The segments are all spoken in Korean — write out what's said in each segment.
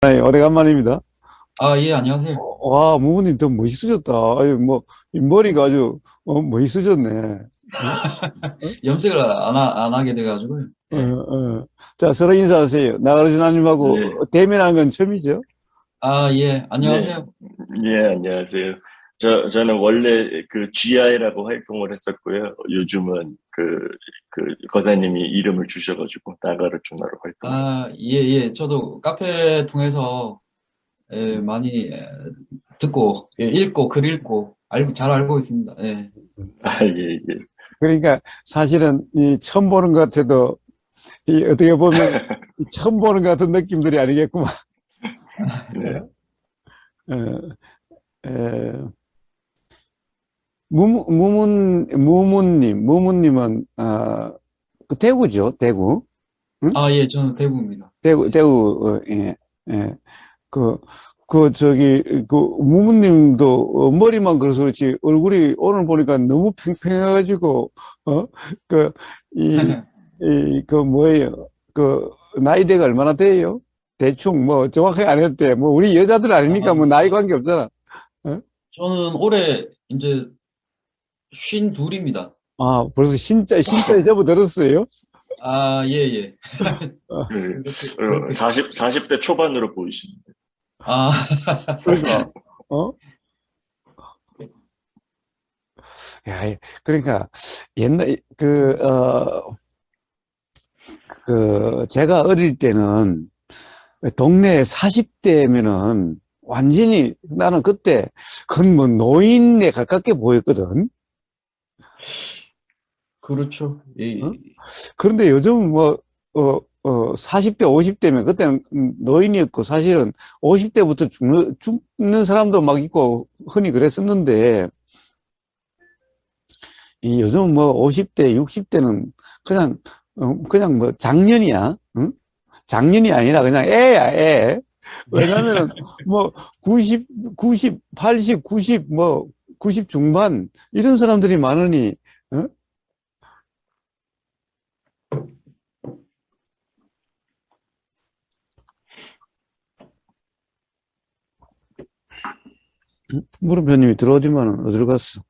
아니, 오래간만입니다. 아, 예, 안녕하세요. 와, 무부님 더 멋있어졌다. 아유, 뭐, 이 머리가 아주, 멋있어졌네. 어? 어? 염색을 안 하게 돼가지고요. 예. 자, 서로 인사하세요. 네, 나가르주나님하고 대면한 건 처음이죠? 아, 예, 네, 안녕하세요. 예, 안녕하세요. 저는 원래 그 GI라고 활동을 했었고요. 요즘은 거사님이 이름을 주셔가지고, 나가르 주나로 활동을 하고 아, 예, 예. 저도 카페 통해서 많이 듣고, 읽고, 글 읽고, 잘 알고 있습니다. 예. 있습니다. 아, 예, 예. 그러니까 사실은 이 처음 보는 것 같아도, 이 어떻게 보면 이 처음 보는 것 같은 느낌들이 아니겠구만. 네. 어, 에, 무문님은, 그 대구죠, 대구. 응? 아, 예, 저는 대구입니다. 대구, 예. 대구, 예, 예. 그, 무무님도 머리만 그래서 그렇지, 얼굴이 오늘 보니까 너무 팽팽해가지고, 어, 그, 이, 뭐예요. 나이대가 얼마나 돼요? 대충, 뭐, 정확하게 안 해도 돼. 뭐, 우리 여자들 아니니까 뭐, 아, 나이 관계 없잖아. 어? 저는 올해 이제 52입니다. 아, 벌써 진짜 접어들었어요? 아, 예, 예. 어, 그렇게. 40대 초반으로 보이십니다. 아, 그러니까, 어? 야, 그러니까, 옛날, 제가 어릴 때는 동네 40대면은 완전히 나는 그때 그건 뭐 노인에 가깝게 보였거든. 그렇죠. 어? 예. 그런데 요즘 뭐, 40대, 50대면 그때는 노인이었고 사실은 50대부터 죽는 사람도 막 있고 흔히 그랬었는데 이 요즘 뭐 50대, 60대는 그냥 뭐 작년이야. 응? 작년이 아니라 그냥 애야, 애. 왜냐면은 뭐 90, 90, 80, 90, 뭐 90 중반 이런 사람들이 많으니 어? 물음표님이 들어오지만은 어디로 갔어?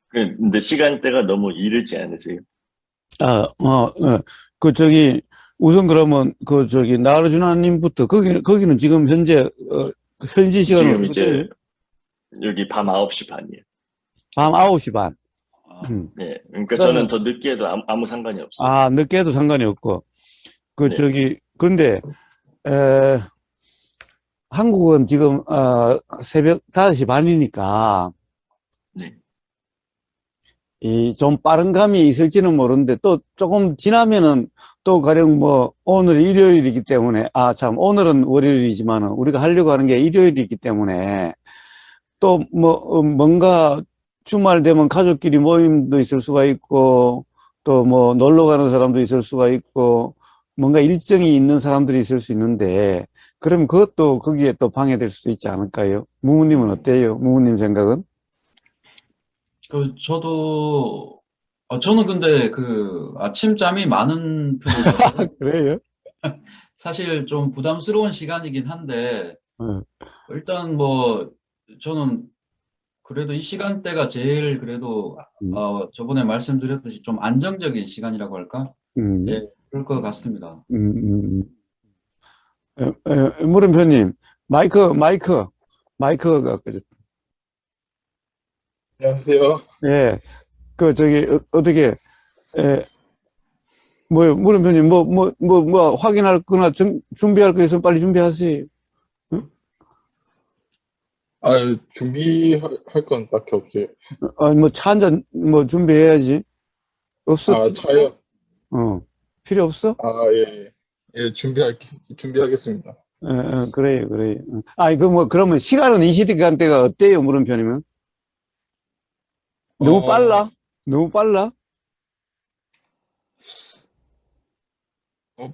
근데 시간대가 너무 이르지 않으세요? 아, 우선 그러면 나르주나님부터 거기는 지금 현재 현지 시간은 지금 어떻게 돼요? 이제 여기 밤 9시 반이에요. 밤 9시 반. 아, 음. 네, 그러니까 저는 그러면 더 늦게 해도 아무 상관이 없어요. 늦게 해도 상관이 없고 네, 그런데 에, 한국은 지금 새벽 5시 반이니까 네. 이 좀 빠른 감이 있을지는 모르는데 또 조금 지나면은 또 가령 뭐 오늘 일요일이기 때문에 참 오늘은 월요일이지만은 우리가 하려고 하는 게 일요일이기 때문에 또 뭐 뭔가 주말 되면 가족끼리 모임도 있을 수가 있고 또 뭐 놀러 가는 사람도 있을 수가 있고 뭔가 일정이 있는 사람들이 있을 수 있는데 그럼 그것도 거기에 또 방해될 수도 있지 않을까요? 무무님은 어때요? 무무님 생각은? 저는 근데 아침잠이 많은 편이라서 그래요? 사실 좀 부담스러운 시간이긴 한데, 어, 일단 뭐, 저는 그래도 이 시간대가 제일 그래도, 음, 저번에 말씀드렸듯이 좀 안정적인 시간이라고 할까? 예, 음, 그럴 것 같습니다. 음, 물음표님, 마이크가 꺼졌. 안녕하세요. 예, 어떻게, 에, 물음표님, 확인할 거나 준비할 거 있으면 빨리 준비하세요. 응? 아, 준비할 건 딱히 없어요. 차 한 잔, 준비해야지. 없어? 아, 차요? 필요 없어? 예, 예. 예, 준비하겠습니다. 그래요, 그래요. 그러면 시간은 이 시간대가 어때요, 물음표님은? 너무 어, 빨라? 너무 빨라?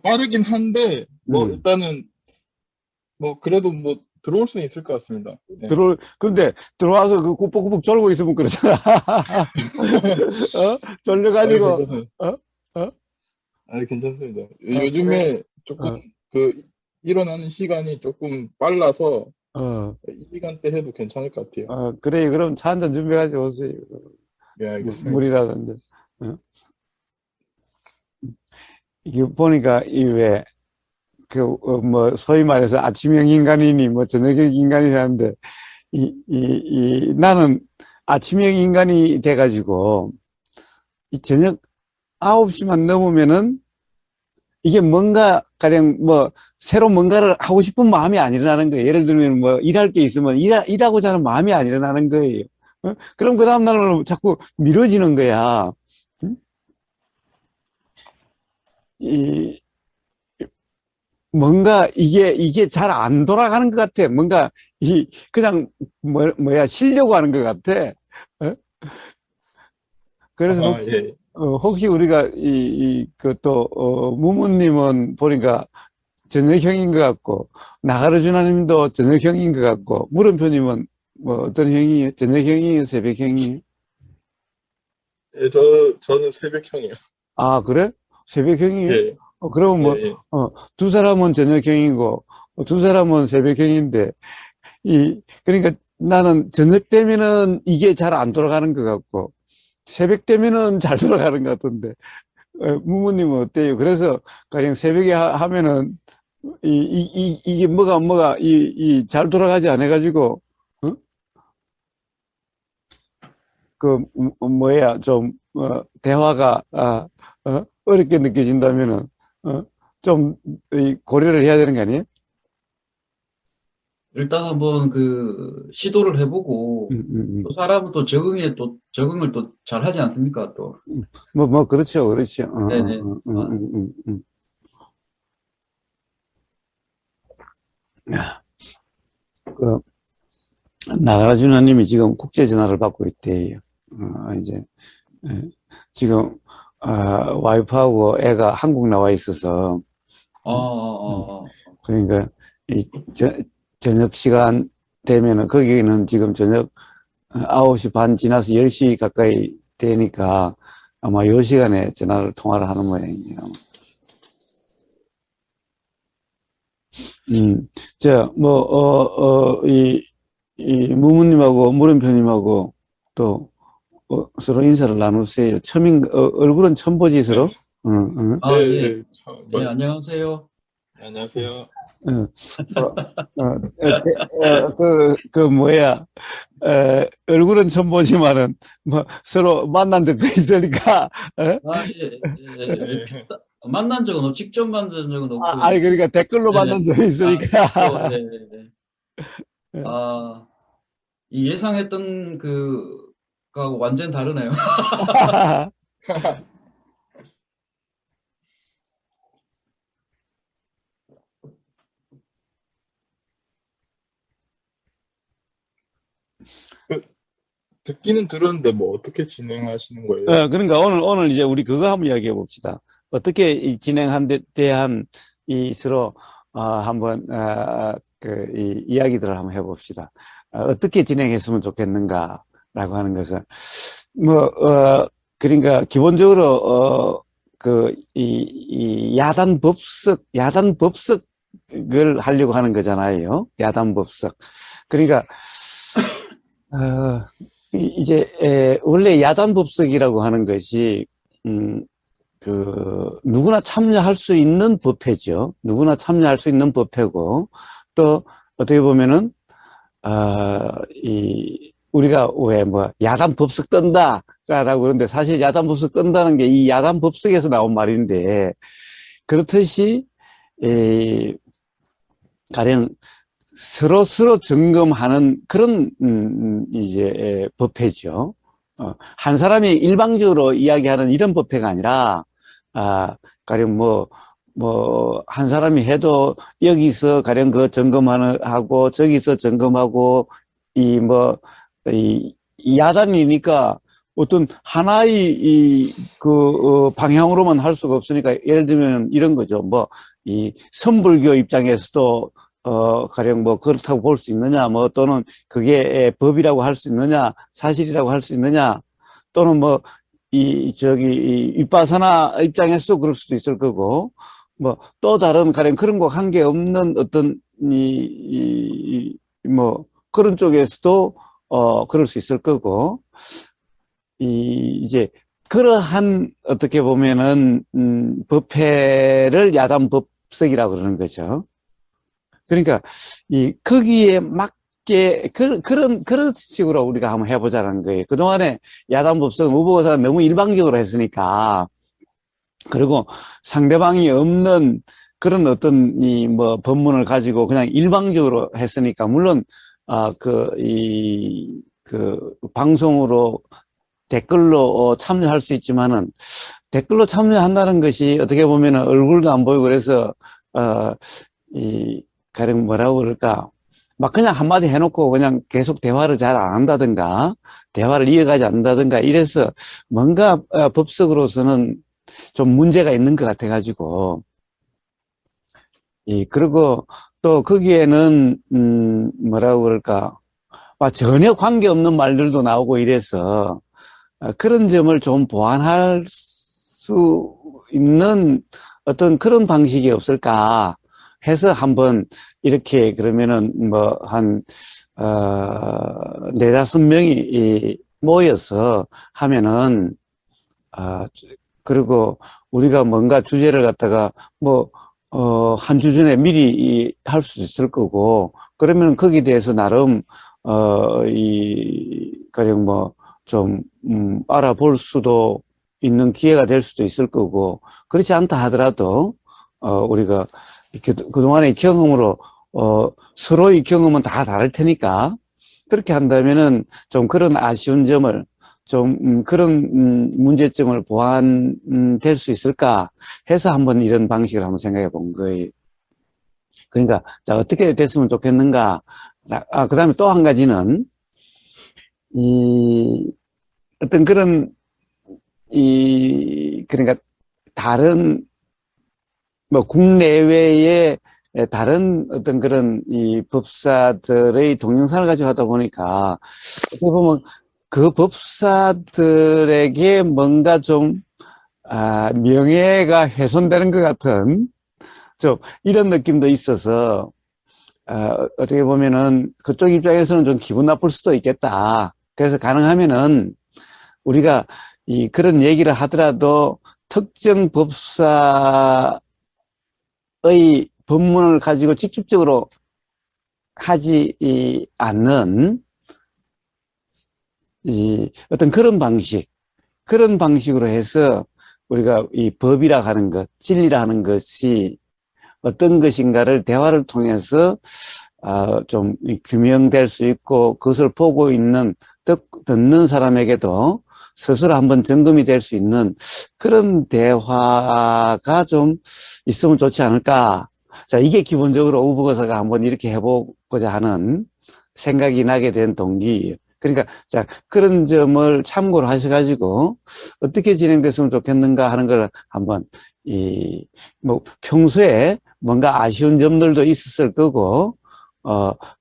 빠르긴 한데, 음. 일단은, 그래도 들어올 수는 있을 것 같습니다. 네. 그런데 들어와서 그 꾸벅꾸벅 졸고 있으면 그러잖아. 어? 아니, 졸려가지고, 그거는, 어? 어? 아니, 괜찮습니다. 그래. 요즘에 조금 어, 일어나는 시간이 조금 빨라서 어, 이 시간대 해도 괜찮을 것 같아요. 그래. 그럼 차 한 잔 준비해가지고 오세요. 예, 알겠습니다. 물이라든지. 어? 이게 보니까, 소위 말해서 아침형 인간이니, 저녁형 인간이라는데, 나는 아침형 인간이 돼가지고, 이 저녁 9시만 넘으면은, 이게 뭔가, 가령 새로 뭔가를 하고 싶은 마음이 안 일어나는 거예요. 예를 들면 일할 게 있으면 일하고자 하는 마음이 안 일어나는 거예요. 그럼 그 다음날은 자꾸 미뤄지는 거야. 응? 이, 뭔가 이게 잘 안 돌아가는 것 같아. 뭔가, 그냥, 쉬려고 하는 것 같아. 어? 그래서 아, 예. 혹시 우리가, 무무님은 보니까 저녁형인 것 같고, 나가르주나님도 저녁형인 것 같고, 물음표님은 어떤 형이에요? 저녁형이에요? 새벽형이에요? 예, 저는 새벽형이요. 아, 그래? 새벽형이에요? 예, 그러면 예, 예. 두 사람은 저녁형이고, 두 사람은 새벽형인데, 그러니까 나는 저녁 되면은 이게 잘 안 돌아가는 것 같고, 새벽 되면은 잘 돌아가는 것 같은데, 무무님은 어때요? 그래서 가령 새벽에 하면은, 이게 잘 돌아가지 않아가지고, 어? 대화가, 어렵게 느껴진다면은, 어? 좀, 고려를 해야 되는 거 아니에요? 일단 한번 시도를 해보고, 음, 음, 또 사람은 또 적응을 또 잘 하지 않습니까? 또. 그렇죠, 그렇죠. 네네. 아, 그, 나가라주나님이 지금 국제 전화를 받고 있대요. 이제, 예. 지금, 와이프하고 애가 한국 나와 있어서, 아, 음, 아, 아, 그러니까, 이, 저녁 시간 되면은, 거기는 지금 저녁 9시 반 지나서 10시 가까이 되니까, 아마 요 시간에 통화를 하는 모양이에요. 음, 무무님하고 물음표님하고 또, 서로 인사를 나누세요. 얼굴은 처음 보지, 서로? 네. 응, 응, 아, 예, 아, 예. 예. 예, 안녕하세요. 안녕하세요. 응. 얼굴은 처음 보지만은, 서로 만난 적도 있으니까, 어? 아, 예, 예. 예. 만난 적은 직접 만난 적은 없고, 아니, 그러니까 댓글로 네네. 만난 적이 아, 또, 있으니까. 네, 네, 네. 아, 이 예상했던 거하고 완전 다르네요. 그, 듣기는 들었는데 뭐 어떻게 진행하시는 거예요? 그러니까 오늘 이제 우리 그거 한번 이야기해 봅시다. 어떻게 이 진행한 데 대한 서로, 한번, 이야기들을 한번 해봅시다. 어떻게 진행했으면 좋겠는가라고 하는 것을. 뭐, 그러니까 기본적으로, 이 야단 법석을 하려고 하는 거잖아요. 야단 법석. 그러니까, 어, 원래 야단 법석이라고 하는 것이, 음, 누구나 참여할 수 있는 법회죠. 누구나 참여할 수 있는 법회고, 또, 어떻게 보면은, 우리가 왜 야단 법석 뜬다, 라고 그러는데, 사실 야단 법석 뜬다는 게 이 야단 법석에서 나온 말인데, 그렇듯이, 가령, 서로 점검하는 그런, 이제, 법회죠. 한 사람이 일방적으로 이야기하는 이런 법회가 아니라, 가령 한 사람이 해도 여기서 가령 하고, 저기서 점검하고, 이 야단이니까 어떤 하나의 방향으로만 할 수가 없으니까 예를 들면 이런 거죠. 이 선불교 입장에서도 가령 그렇다고 볼 수 있느냐, 또는 그게 법이라고 할 수 있느냐, 사실이라고 할 수 있느냐, 또는 이 윗바사나 입장에서도 그럴 수도 있을 거고, 뭐, 또 다른, 가령 그런 거 관계없는 어떤, 뭐, 그런 쪽에서도, 그럴 수 있을 거고, 이제, 그러한, 어떻게 보면은, 법회를 야단 법석이라고 그러는 거죠. 그러니까, 거기에 맞게, 그런 식으로 우리가 한번 해보자는 거예요. 그동안에 야단 법석은 우보고사가 너무 일방적으로 했으니까, 그리고 상대방이 없는 그런 어떤 뭐 법문을 가지고 그냥 일방적으로 했으니까, 물론, 방송으로 댓글로 참여할 수 있지만은, 댓글로 참여한다는 것이 어떻게 보면은 얼굴도 안 보이고 그래서, 가령 뭐라고 그럴까. 막 그냥 한마디 해놓고 그냥 계속 대화를 잘 안 한다든가, 대화를 이어가지 않는다든가, 이래서 뭔가 법석으로서는 좀 문제가 있는 것 같아가지고, 그리고 또 거기에는, 뭐라고 그럴까. 전혀 관계없는 말들도 나오고 이래서, 그런 점을 좀 보완할 수 있는 어떤 그런 방식이 없을까 해서 한번 이렇게 그러면은 뭐 네다섯 명이 모여서 하면은, 그리고 우리가 뭔가 주제를 갖다가 뭐, 한 주 전에 미리 할 수도 있을 거고, 그러면 거기에 대해서 나름, 가령 뭐, 좀, 알아볼 수도 있는 기회가 될 수도 있을 거고, 그렇지 않다 하더라도, 우리가 이렇게 그동안의 경험으로, 서로의 경험은 다 다를 테니까, 그렇게 한다면은 좀 그런 아쉬운 점을 좀 그런 문제점을 보완될 수 있을까 해서 한번 이런 방식을 한번 생각해 본 거예요. 그러니까 자 어떻게 됐으면 좋겠는가. 그다음에 또 한 가지는 어떤 그런 그러니까 다른 뭐 국내외의 다른 어떤 그런 법사들의 동영상을 가지고 하다 보니까 어떻게 보면 그 법사들에게 뭔가 좀, 명예가 훼손되는 것 같은, 좀, 이런 느낌도 있어서, 어떻게 보면은 그쪽 입장에서는 좀 기분 나쁠 수도 있겠다. 그래서 가능하면은 우리가 그런 얘기를 하더라도 특정 법사의 법문을 가지고 직접적으로 하지 않는 어떤 그런 방식으로 해서 우리가 이 법이라 하는 것, 진리라 하는 것이 어떤 것인가를 대화를 통해서 좀 규명될 수 있고 그것을 보고 있는, 듣는 사람에게도 스스로 한번 점검이 될 수 있는 그런 대화가 좀 있으면 좋지 않을까. 자, 이게 기본적으로 우부거사가 한번 이렇게 해보고자 하는 생각이 나게 된 동기예요. 그러니까, 자, 그런 점을 참고로 하셔가지고, 어떻게 진행됐으면 좋겠는가 하는 걸 한번, 뭐, 평소에 뭔가 아쉬운 점들도 있었을 거고,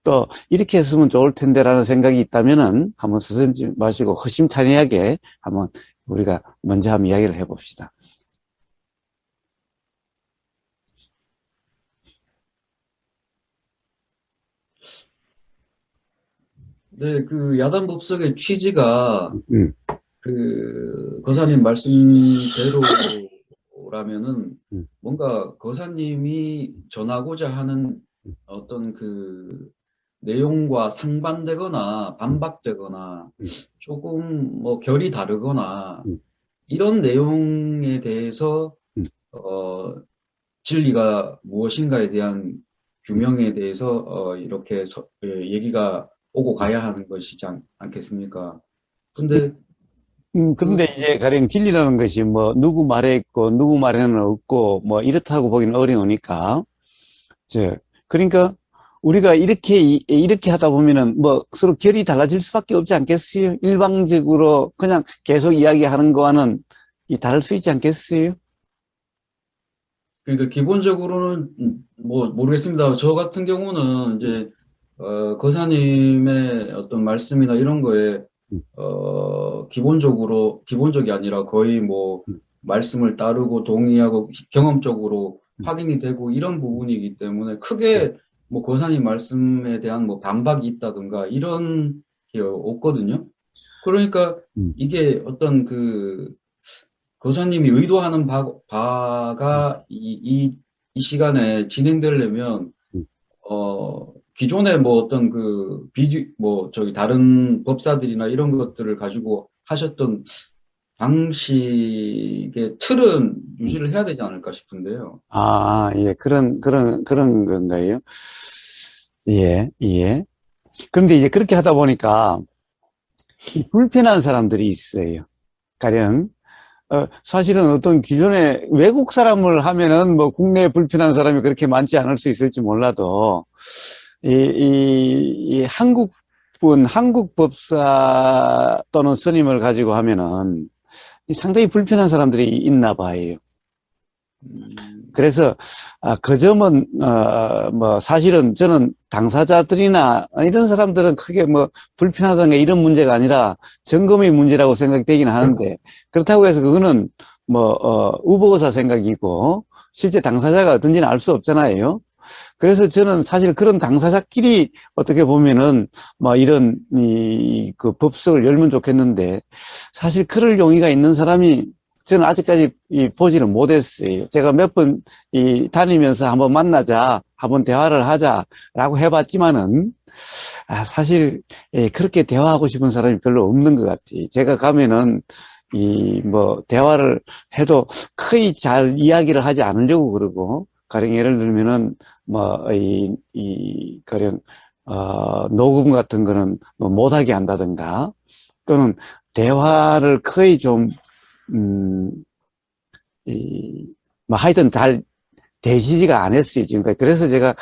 또, 이렇게 했으면 좋을 텐데라는 생각이 있다면은, 한번 서슴지 마시고, 허심탄회하게 한번 우리가 먼저 한번 이야기를 해봅시다. 네, 그 야단 법석의 취지가 음, 그 거사님 말씀대로라면은 음. 뭔가 거사님이 전하고자 하는 어떤 그 내용과 상반되거나 반박되거나 음. 조금 뭐 결이 다르거나 음. 이런 내용에 대해서 음. 진리가 무엇인가에 대한 규명에 대해서 이렇게 얘기가 오고 가야 하는 것이지 않겠습니까? 근데 그 근데 이제 가령 진리라는 것이 뭐 누구 말에 있고 누구 말에는 없고 뭐 이렇다고 보기는 어려우니까 그러니까 우리가 이렇게 하다 보면은 뭐 서로 결이 달라질 수밖에 없지 않겠어요? 일방적으로 그냥 계속 이야기하는 거와는 다를 수 있지 않겠어요? 그러니까 기본적으로는 뭐 모르겠습니다. 저 같은 경우는 이제 거사님의 어떤 말씀이나 이런 거에 기본적이 아니라 거의 뭐, 말씀을 따르고 동의하고 경험적으로 확인이 되고 이런 부분이기 때문에 크게 뭐 거사님 말씀에 대한 뭐 반박이 있다든가 이런 게 없거든요. 그러니까 음, 이게 어떤 그 거사님이 의도하는 바가 이 시간에 진행되려면 음. 기존에 뭐 어떤 그 뭐 저기 다른 법사들이나 이런 것들을 가지고 하셨던 방식의 틀은 유지를 해야 되지 않을까 싶은데요. 예, 그런 건가요? 예, 예. 그런데 이제 그렇게 하다 보니까 불편한 사람들이 있어요. 가령, 사실은 어떤 기존에 외국 사람을 하면은 뭐 국내에 불편한 사람이 그렇게 많지 않을 수 있을지 몰라도, 이 한국 법사 또는 스님을 가지고 하면은 상당히 불편한 사람들이 있나 봐요. 음, 그래서 그 점은 뭐 사실은 저는 당사자들이나 이런 사람들은 크게 뭐 불편하다든가 이런 문제가 아니라 점검의 문제라고 생각되긴 하는데, 그렇다고 해서 그거는 뭐 우보의사 생각이고 실제 당사자가 어떤지는 알 수 없잖아요. 그래서 저는 사실 그런 당사자끼리 어떻게 보면은 뭐 이런 그 법석을 열면 좋겠는데, 사실 그럴 용의가 있는 사람이 저는 아직까지 보지는 못했어요. 제가 몇 번 다니면서 한번 만나자, 한번 대화를 하자라고 해봤지만은, 사실 그렇게 대화하고 싶은 사람이 별로 없는 것 같아요. 제가 가면은 뭐 대화를 해도 거의 잘 이야기를 하지 않으려고 그러고, 가령 예를 들면은 뭐 가령 녹음 같은 거는 뭐 못하게 한다든가, 또는 대화를 거의 좀 음, 뭐 하여튼 잘 되시지가 않았어요, 지금까지. 그래서 제가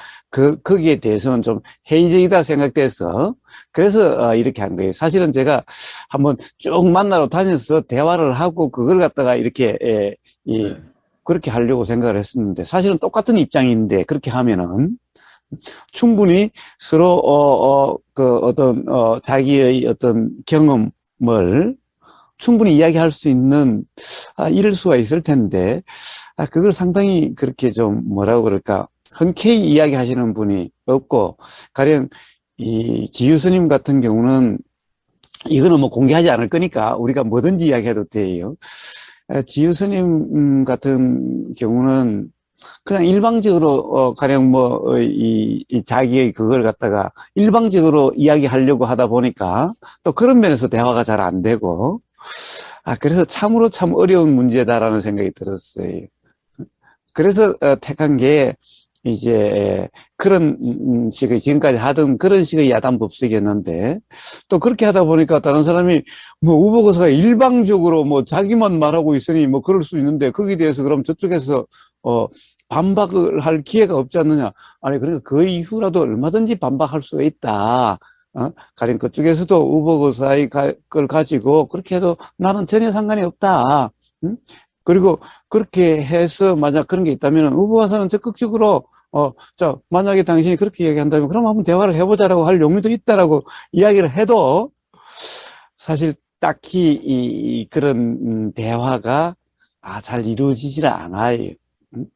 거기에 대해서는 좀 회의적이다 생각돼서, 그래서 이렇게 한 거예요. 사실은 제가 한번 쭉 만나러 다녀서 대화를 하고 그걸 갖다가 이렇게, 네. 그렇게 하려고 생각을 했었는데, 사실은 똑같은 입장인데, 그렇게 하면은 충분히 서로, 그 어떤, 자기의 어떤 경험을 충분히 이야기할 수 있는, 이럴 수가 있을 텐데, 그걸 상당히 그렇게 좀 뭐라고 그럴까, 흔쾌히 이야기하시는 분이 없고, 가령 이 지유 스님 같은 경우는 이거는 뭐 공개하지 않을 거니까 우리가 뭐든지 이야기해도 돼요. 지유 스님 같은 경우는 그냥 일방적으로 가령 뭐 이 자기의 그걸 갖다가 일방적으로 이야기하려고 하다 보니까 또 그런 면에서 대화가 잘 안 되고, 그래서 참으로 참 어려운 문제다라는 생각이 들었어요. 그래서 택한 게 이제 그런 식의 지금까지 하던 그런 식의 야단 법석이었는데, 또 그렇게 하다 보니까 다른 사람이 뭐 우보거사가 일방적으로 뭐 자기만 말하고 있으니 뭐 그럴 수 있는데 거기에 대해서 그럼 저쪽에서 반박을 할 기회가 없지 않느냐. 아니 그러니까 그 이후라도 얼마든지 반박할 수가 있다. 가령 그쪽에서도 우보거사의 걸 가지고 그렇게 해도 나는 전혀 상관이 없다. 응? 그리고 그렇게 해서 만약 그런 게 있다면 우보가서는 적극적으로 자, 만약에 당신이 그렇게 얘기한다면 그럼 한번 대화를 해보자라고 할 용의도 있다라고 이야기를 해도 사실 딱히 그런 대화가 잘 이루어지질 않아요. 음?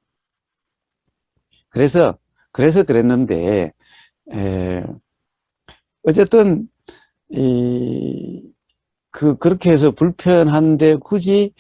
그래서 그랬는데, 에, 어쨌든 그렇게 해서 불편한데 굳이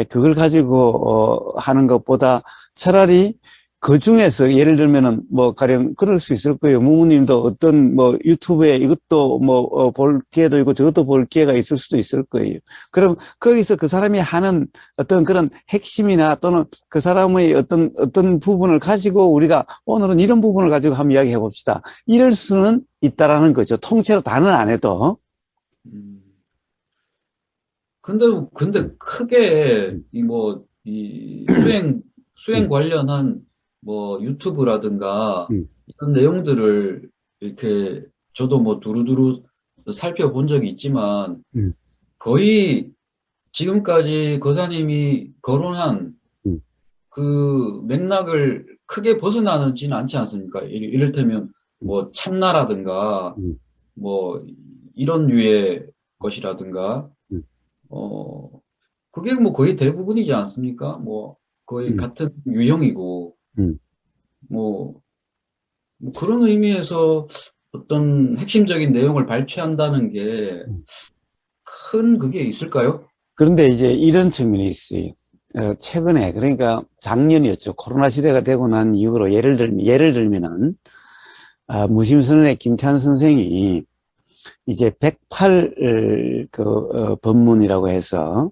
그걸 가지고 하는 것보다 차라리 그 중에서 예를 들면은 뭐 가령 그럴 수 있을 거예요. 무무님도 어떤 뭐 유튜브에 이것도 뭐 볼 기회도 있고 저것도 볼 기회가 있을 수도 있을 거예요. 그럼 거기서 그 사람이 하는 어떤 그런 핵심이나 또는 그 사람의 어떤 부분을 가지고 우리가 오늘은 이런 부분을 가지고 한번 이야기해 봅시다. 이럴 수는 있다라는 거죠. 통째로 다는 안 해도. 음. 근데 크게 이 수행 음, 관련한 뭐 유튜브라든가 음, 이런 내용들을 이렇게 저도 뭐 두루두루 살펴본 적이 있지만 음, 거의 지금까지 거사님이 거론한 음, 그 맥락을 크게 벗어나지는 않지 않습니까? 이를테면 음, 뭐 참나라든가 음, 뭐 이런 류의 것이라든가, 음. 그게 뭐 거의 대부분이지 않습니까? 뭐 거의 음. 같은 유형이고, 음. 뭐 그런 의미에서 어떤 핵심적인 내용을 발췌한다는 게 큰 그게 있을까요? 그런데 이제 이런 측면이 있어요. 최근에, 그러니까 작년이었죠. 코로나 시대가 되고 난 이후로 예를 들면은, 무심선언의 김찬 선생이 이제 108, 법문이라고 해서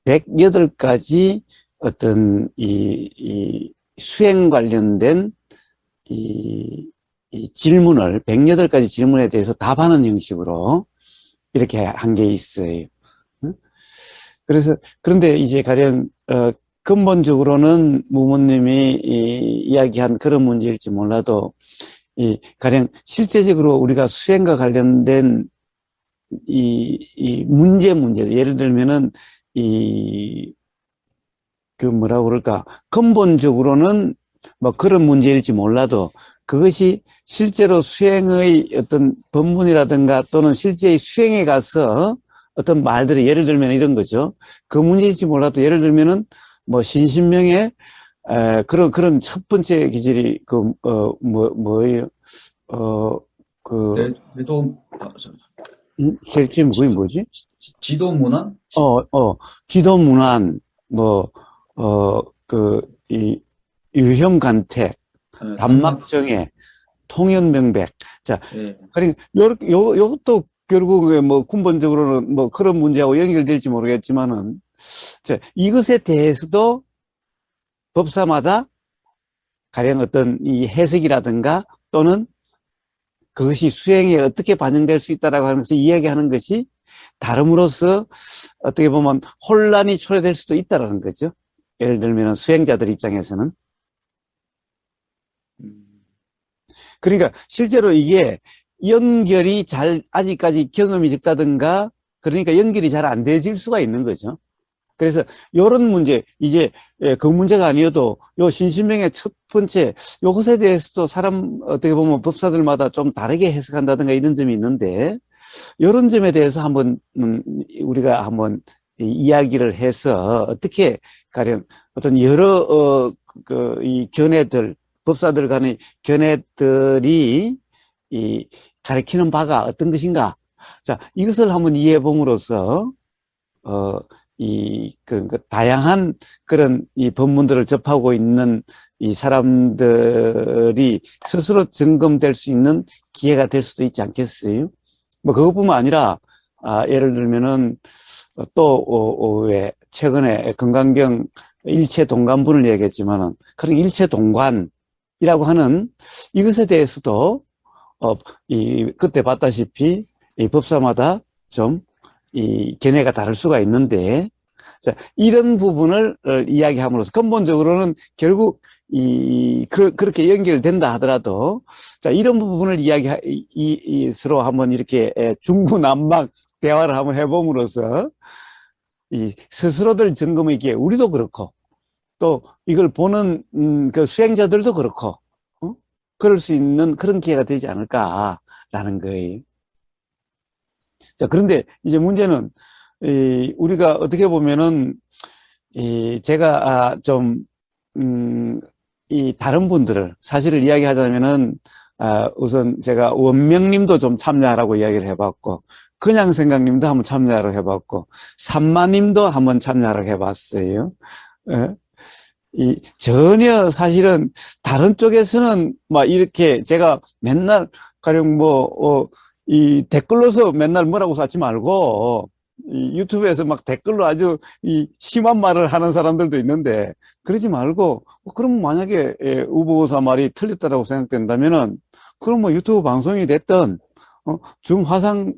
108가지 어떤 이 수행 관련된 이 질문을, 108가지 질문에 대해서 답하는 형식으로 이렇게 한 게 있어요. 응? 그래서, 그런데 이제 가령, 근본적으로는 무모님이 이야기한 그런 문제일지 몰라도, 가령 실제적으로 우리가 수행과 관련된 이 문제, 예를 들면은, 뭐라고 그럴까, 근본적으로는 뭐 그런 문제일지 몰라도 그것이 실제로 수행의 어떤 법문이라든가 또는 실제의 수행에 가서 어떤 말들이 예를 들면 이런 거죠. 그 문제일지 몰라도 예를 들면은 뭐 신신명의 그런 첫 번째 기질이 뭐예요? 그, 제도, 제일 처음 그게 뭐지? 지도문안? 지도문안, 이 유형간택, 단막, 단막정해, 통연명백. 자, 예. 그러니까 요것도 결국에 뭐 근본적으로는 뭐 그런 문제하고 연결될지 모르겠지만은, 자, 이것에 대해서도 법사마다 가령 어떤 이 해석이라든가 또는 그것이 수행에 어떻게 반영될 수 있다라고 하는 것을 이야기하는 것이 다름으로써 어떻게 보면 혼란이 초래될 수도 있다라는 거죠. 예를 들면 수행자들 입장에서는. 그러니까 실제로 이게 연결이 아직까지 경험이 적다든가 그러니까 연결이 잘 안 되질 수가 있는 거죠. 그래서 요런 문제, 이제 그 문제가 아니어도 요 신신명의 첫 번째 요것에 대해서도 사람 어떻게 보면 법사들마다 좀 다르게 해석한다든가 이런 점이 있는데 요런 점에 대해서 한번 우리가 한번 이야기를 해서 어떻게 가령 어떤 여러 이 견해들 법사들 간의 견해들이 이 가리키는 바가 어떤 것인가? 자, 이것을 한번 이해해 봄으로써 다양한 그런 이 법문들을 접하고 있는 이 사람들이 스스로 점검될 수 있는 기회가 될 수도 있지 않겠어요? 뭐, 그것뿐만 아니라, 예를 들면은, 왜, 최근에 건강경 일체 동관분을 얘기했지만은, 그런 일체 동관이라고 하는 이것에 대해서도, 그때 봤다시피, 이 법사마다 좀, 이 견해가 다를 수가 있는데, 자, 이런 부분을 이야기함으로써 근본적으로는 결국 그렇게 연결된다 하더라도, 자, 이런 부분을 서로 한번 이렇게 중구난방 대화를 한번 해봄으로써 이 스스로들 점검이기에 우리도 그렇고 또 이걸 보는 그 수행자들도 그렇고, 그럴 수 있는 그런 기회가 되지 않을까라는 거예요. 자, 그런데 이제 문제는, 우리가 어떻게 보면은, 제가, 이 다른 분들을, 사실을 이야기하자면은, 우선 제가 원명님도 좀 참여하라고 이야기를 해봤고, 그냥 생각님도 한번 참여하라고 해봤고, 삼마님도 한번 참여하라고 해봤어요. 전혀 사실은 다른 쪽에서는 막 이렇게 제가 맨날 가령 이 댓글로서 맨날 뭐라고 쓰지 말고 이 유튜브에서 막 댓글로 아주 이 심한 말을 하는 사람들도 있는데 그러지 말고 그럼 만약에 우보사 말이 틀렸다라고 생각된다면은 그럼 뭐 유튜브 방송이 됐든 줌 화상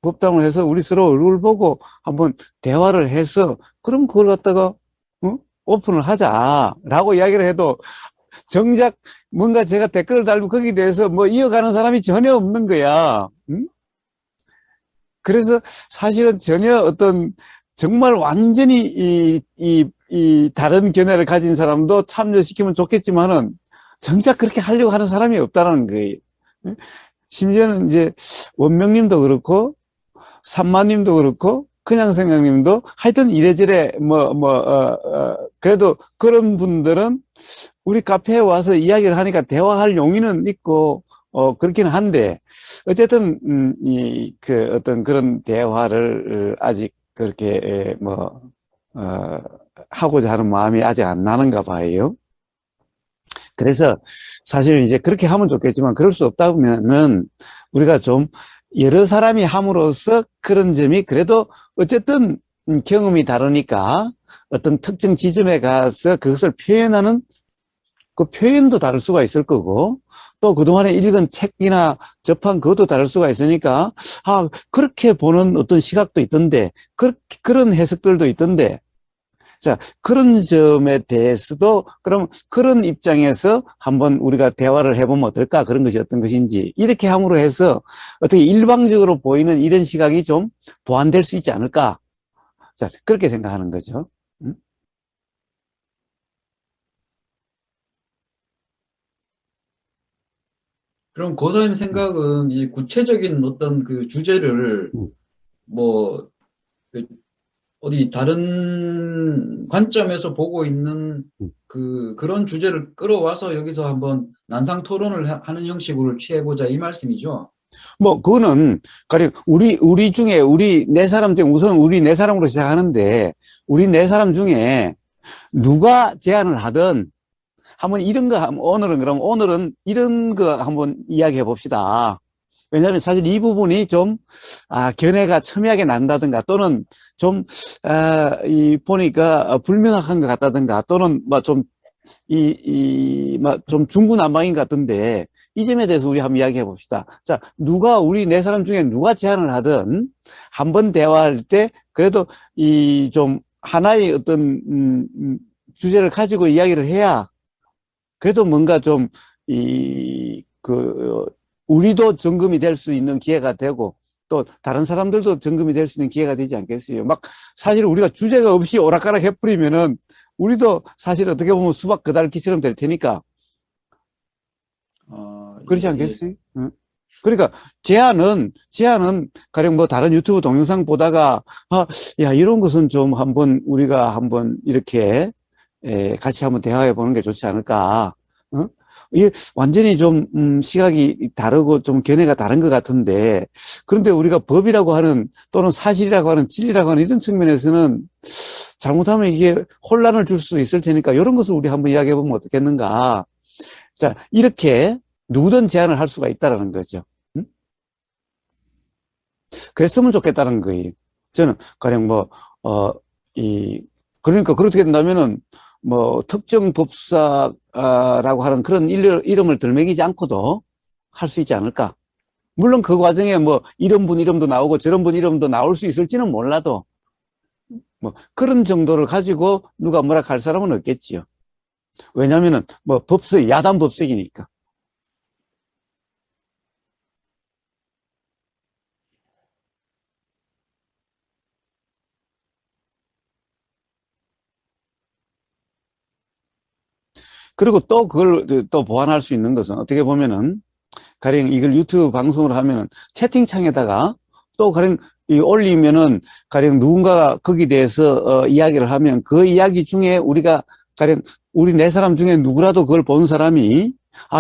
법당을 해서 우리 서로 얼굴 보고 한번 대화를 해서 그럼 그걸 갖다가 오픈을 하자라고 이야기를 해도 정작 뭔가 제가 댓글을 달고 거기에 대해서 뭐 이어가는 사람이 전혀 없는 거야. 응? 그래서 사실은 전혀 어떤 정말 완전히 이 다른 견해를 가진 사람도 참여시키면 좋겠지만은 정작 그렇게 하려고 하는 사람이 없다는 거예요. 심지어는 이제 원명님도 그렇고 삼마님도 그렇고, 그냥 생각님도 하여튼 이래저래 그래도 그런 분들은 우리 카페에 와서 이야기를 하니까 대화할 용의는 있고, 그렇긴 한데, 어쨌든, 어떤 그런 대화를 아직 그렇게, 하고자 하는 마음이 아직 안 나는가 봐요. 그래서 사실 이제 그렇게 하면 좋겠지만, 그럴 수 없다면은, 우리가 좀 여러 사람이 함으로써 그런 점이 그래도 어쨌든 경험이 다르니까 어떤 특정 지점에 가서 그것을 표현하는 그 표현도 다를 수가 있을 거고, 또 그동안에 읽은 책이나 접한 그것도 다를 수가 있으니까, 그렇게 보는 어떤 시각도 있던데, 그런 해석들도 있던데, 자, 그런 점에 대해서도, 그럼 그런 입장에서 한번 우리가 대화를 해보면 어떨까? 그런 것이 어떤 것인지, 이렇게 함으로 해서 어떻게 일방적으로 보이는 이런 시각이 좀 보완될 수 있지 않을까? 자, 그렇게 생각하는 거죠. 그럼 고사님 생각은 이 구체적인 어떤 그 주제를 음. 뭐, 그 어디 다른 관점에서 보고 있는 그런 주제를 끌어와서 여기서 한번 난상 토론을 하는 형식으로 취해보자 이 말씀이죠. 그거는, 가령, 우리 중에, 우리 네 사람 중에, 우선 우리 네 사람으로 시작하는데, 우리 네 사람 중에 누가 제안을 하든, 한번 이런 거, 오늘은 이런 거 한번 이야기해 봅시다. 왜냐하면 사실 이 부분이 좀, 견해가 첨예하게 난다든가, 또는 좀, 보니까 불명확한 것 같다든가, 또는 좀 중구난방인 것 같은데, 이 점에 대해서 우리 한번 이야기해 봅시다. 자, 우리 네 사람 중에 누가 제안을 하든, 한번 대화할 때, 그래도 좀, 하나의 어떤, 주제를 가지고 이야기를 해야, 그래도 뭔가 좀, 우리도 점검이 될 수 있는 기회가 되고, 또 다른 사람들도 점검이 될 수 있는 기회가 되지 않겠어요? 사실 우리가 주제가 없이 오락가락 해버리면은, 우리도 사실 어떻게 보면 수박 그달기처럼 될 테니까. 그렇지 예, 않겠어요? 응? 그러니까 제안은 가령 다른 유튜브 동영상 보다가 야 이런 것은 좀 우리가 한번 이렇게 같이 한번 대화해 보는 게 좋지 않을까? 어? 이게 완전히 좀 시각이 다르고 좀 견해가 다른 것 같은데, 그런데 우리가 법이라고 하는 또는 사실이라고 하는 진리라고 하는 이런 측면에서는 잘못하면 이게 혼란을 줄 수 있을 테니까 이런 것을 우리 한번 이야기해 보면 어떻겠는가? 자, 이렇게 누구든 제안을 할 수가 있다라는 거죠. 그랬으면 좋겠다는 거예요. 저는 가령 그러니까 그렇게 된다면은 특정 법사라고 하는 그런 이름을 들먹이지 않고도 할 수 있지 않을까. 물론 그 과정에 이런 분 이름도 나오고 저런 분 이름도 나올 수 있을지는 몰라도 그런 정도를 가지고 누가 뭐라 할 사람은 없겠지요. 왜냐면은 야단 법석이니까. 그리고 또 그걸 또 보완할 수 있는 것은 어떻게 보면은 가령 이걸 유튜브 방송을 하면은 채팅창에다가 또 가령 올리면은 가령 누군가가 거기에 대해서 이야기를 하면 그 이야기 중에 우리가 가령 우리 네 사람 중에 누구라도 그걸 본 사람이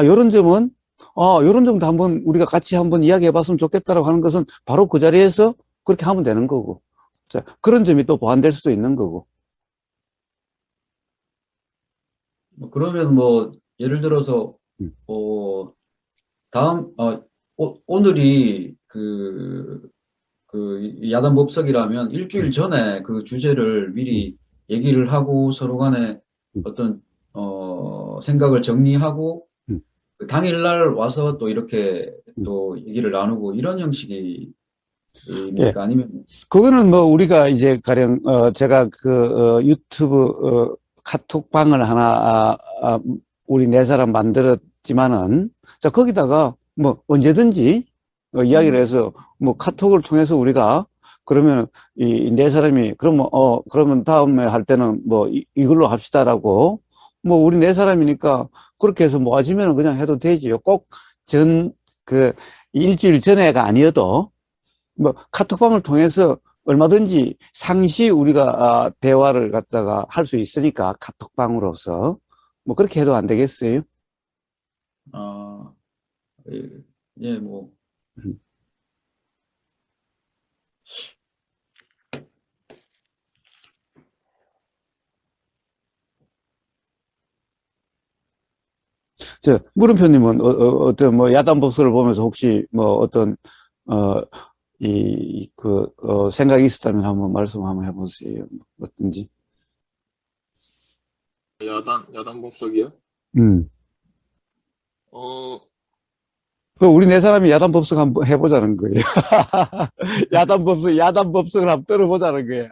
요런 점도 한번 우리가 같이 한번 이야기해 봤으면 좋겠다라고 하는 것은 바로 그 자리에서 그렇게 하면 되는 거고. 자, 그런 점이 또 보완될 수도 있는 거고. 그러면 예를 들어서 오늘이 야단 법석이라면 일주일 전에 그 주제를 미리 얘기를 하고 서로 간에 어떤 생각을 정리하고 그 당일날 와서 또 이렇게 또 얘기를 나누고 이런 형식입니까? 예. 아니면 그거는 우리가 이제 가령 제가 유튜브 카톡방을 하나 우리 네 사람 만들었지만은 자 거기다가 언제든지 이야기를 해서 카톡을 통해서 우리가 그러면 이 네 사람이 그러면 다음에 할 때는 이걸로 합시다라고 우리 네 사람이니까 그렇게 해서 모아지면은 그냥 해도 되지요. 꼭 일주일 전에가 아니어도 뭐 카톡방을 통해서 얼마든지 상시 우리가 대화를 갖다가 할 수 있으니까 카톡방으로서 뭐 그렇게 해도 안 되겠어요? 아, 예, 예, 뭐, 물음표님은 어떤 뭐 야단 법석을 보면서 혹시 뭐 어떤 생각이 있었다면 한번 말씀 한번 해보세요. 어떤지. 야단 법석이요? 음. 어, 우리 네 사람이 야단 법석 한번 해보자는 거예요. 야단 법석을 한번 떨어보자는 거예요.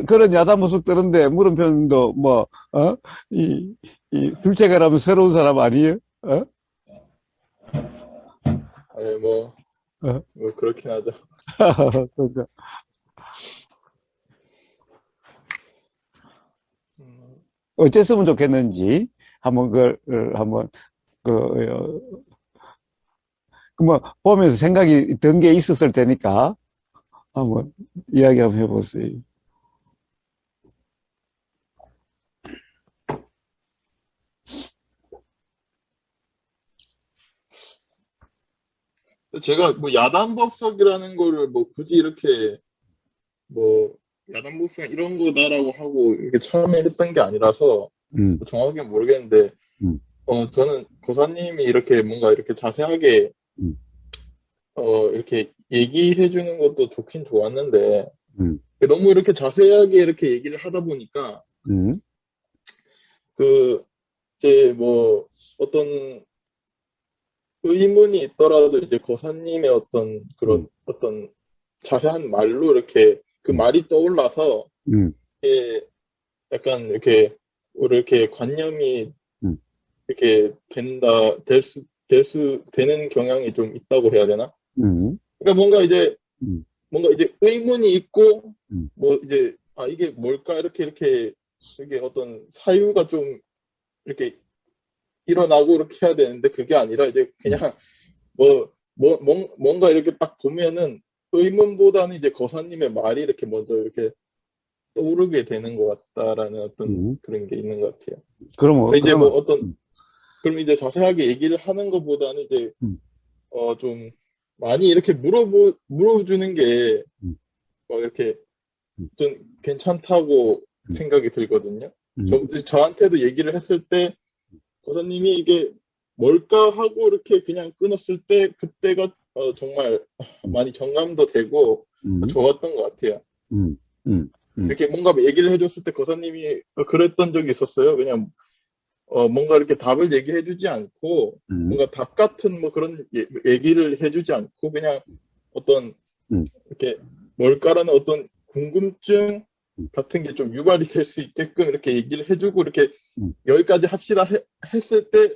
그런 야단 법석 뜨는데 물음표님도 뭐, 둘째가라면 새로운 사람 아니에요? 아니, 뭐, 어? 뭐, 그렇긴 하죠. 그러니까. 어땠으면 좋겠는지, 한번 뭐, 보면서 생각이 든 게 있었을 테니까, 한번 이야기 한번 해보세요. 제가 뭐 야단법석이라는 거를 뭐 굳이 이렇게 뭐 야단법석 이런 거다라고 하고 이렇게 처음에 했던 게 아니라서 음, 정확하게 모르겠는데 음, 저는 고사님이 이렇게 뭔가 이렇게 자세하게 음, 이렇게 얘기해 주는 것도 좋긴 좋았는데 음, 너무 이렇게 자세하게 이렇게 얘기를 하다 보니까 음, 그 이제 뭐 어떤 의문이 있더라도 이제 고사님의 어떤 그런 어떤 자세한 말로 이렇게 그 음, 말이 떠올라서 음, 이게 약간 이렇게 이렇게 관념이 음, 이렇게 되는 경향이 좀 있다고 해야 되나? 음, 그러니까 음, 뭔가 이제 의문이 있고 음, 뭐 이제 이게 뭘까 이렇게 어떤 사유가 좀 이렇게 일어나고 이렇게 해야 되는데 그게 아니라 이제 음, 그냥 뭔가 이렇게 딱 보면은 의문보다는 이제 거사님의 말이 이렇게 먼저 이렇게 떠오르게 되는 것 같다라는 어떤 음. 그런 게 있는 것 같아요. 그러면, 그래서 이제 뭐 음, 그럼 이제 자세하게 얘기를 하는 것보다는 이제, 음, 좀 많이 이렇게 물어주는 게, 음, 이렇게 음, 좀 괜찮다고 음, 생각이 들거든요. 음, 저한테도 얘기를 했을 때, 거사님이 이게 뭘까 하고 이렇게 그냥 끊었을 때, 그때가 정말 음, 많이 정감도 되고 음, 좋았던 것 같아요. 음, 음, 음, 이렇게 뭔가 얘기를 해줬을 때 거사님이 그랬던 적이 있었어요. 그냥 뭔가 이렇게 답을 얘기해주지 않고 음, 뭔가 답 같은 뭐 그런 얘기를 해주지 않고 그냥 어떤 음, 이렇게 뭘까라는 어떤 궁금증 음, 같은 게 좀 유발이 될 수 있게끔 이렇게 얘기를 해주고 이렇게 음, 여기까지 합시다 했을 때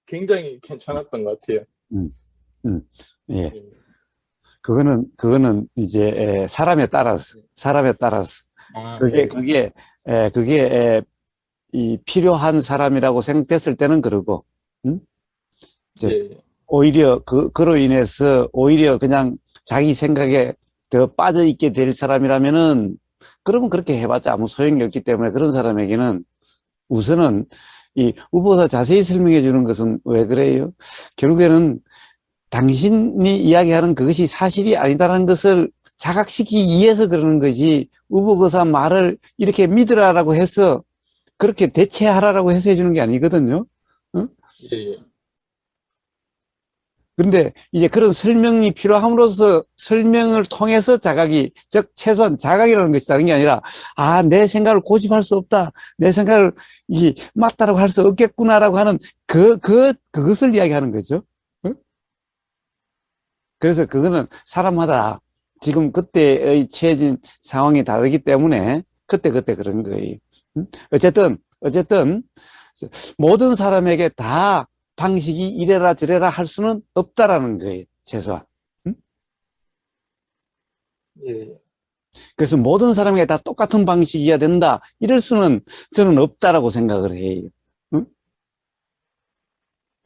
굉장히 괜찮았던 것 같아요. 음, 음. 예. 음. 그거는 이제, 사람에 따라서. 네. 이 필요한 사람이라고 생각됐을 때는 그러고, 음? 이제, 예. 오히려 그로 인해서 오히려 그냥 자기 생각에 더 빠져 있게 될 사람이라면은, 그러면 그렇게 해봤자 아무 소용이 없기 때문에 그런 사람에게는 우선은 이 후보자 자세히 설명해 주는 것은 왜 그래요? 결국에는 당신이 이야기하는 그것이 사실이 아니다라는 것을 자각시키기 위해서 그러는 거지, 우보거사 말을 이렇게 믿으라라고 해서 그렇게 대체하라라고 해서 해주는 게 아니거든요. 어? 예. 예. 그런데 이제 그런 설명이 필요함으로써 설명을 통해서 자각이, 즉 최소한 자각이라는 것이 다른 게 아니라, 내 생각을 고집할 수 없다, 내 생각을 맞다라고 할 수 없겠구나라고 하는 그것을 이야기하는 거죠. 어? 그래서 그거는 사람마다 지금 그때의 처해진 상황이 다르기 때문에 그때 그런 거예요. 어쨌든 모든 사람에게 다 방식이 이래라 저래라 할 수는 없다라는 거예요. 최소한. 예. 그래서 모든 사람에게 다 똑같은 방식이어야 된다, 이럴 수는 저는 없다라고 생각을 해요.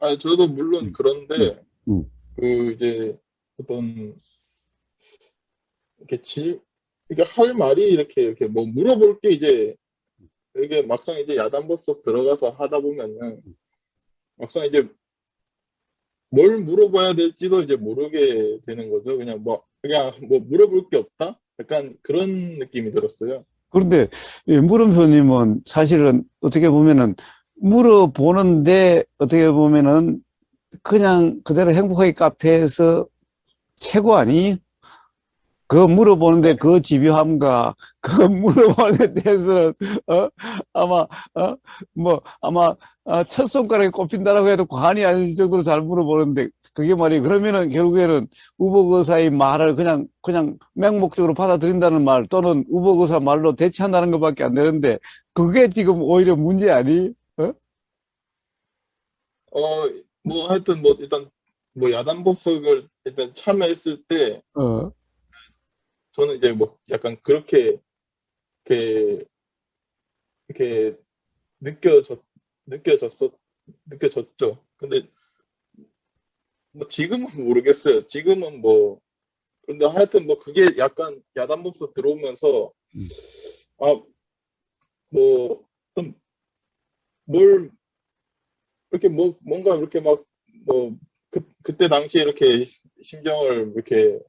아, 저도 물론 그런데, 음. 이제, 어떤, 이렇게 이렇게 할 말이 이렇게 뭐 물어볼 게 이제, 이게 막상 이제 야단법 속 들어가서 하다 보면은, 막상 이제 뭘 물어봐야 될지도 이제 모르게 되는 거죠. 그냥 뭐 물어볼 게 없다? 약간 그런 느낌이 들었어요. 그런데 이 물음표님은 사실은 어떻게 보면은 물어보는데 어떻게 보면은 그냥 그대로 행복하게 카페에서 최고 아니? 그 물어보는데 그 집요함과 그 물어보는 데 대해서는 아마 아마 첫 손가락에 꼽힌다라고 해도 과언이 아닐 정도로 잘 물어보는데 그게 말이 그러면은 결국에는 우복의사의 말을 그냥 맹목적으로 받아들인다는 말 또는 우복의사 말로 대체한다는 것밖에 안 되는데 그게 지금 오히려 문제 아니? 어? 뭐 하여튼 뭐 일단 뭐 야단법석을 일단 참여했을 때 어. 저는 이제 뭐 약간 이렇게, 이렇게 느껴졌, 느껴졌죠. 근데 뭐 지금은 모르겠어요. 지금은 뭐, 근데 하여튼 뭐 그게 약간 야단법석 들어오면서, 음. 아, 뭐, 좀 뭘, 이렇게 뭐, 뭔가 이렇게 막, 뭐, 그때 당시에 이렇게 심정을 이렇게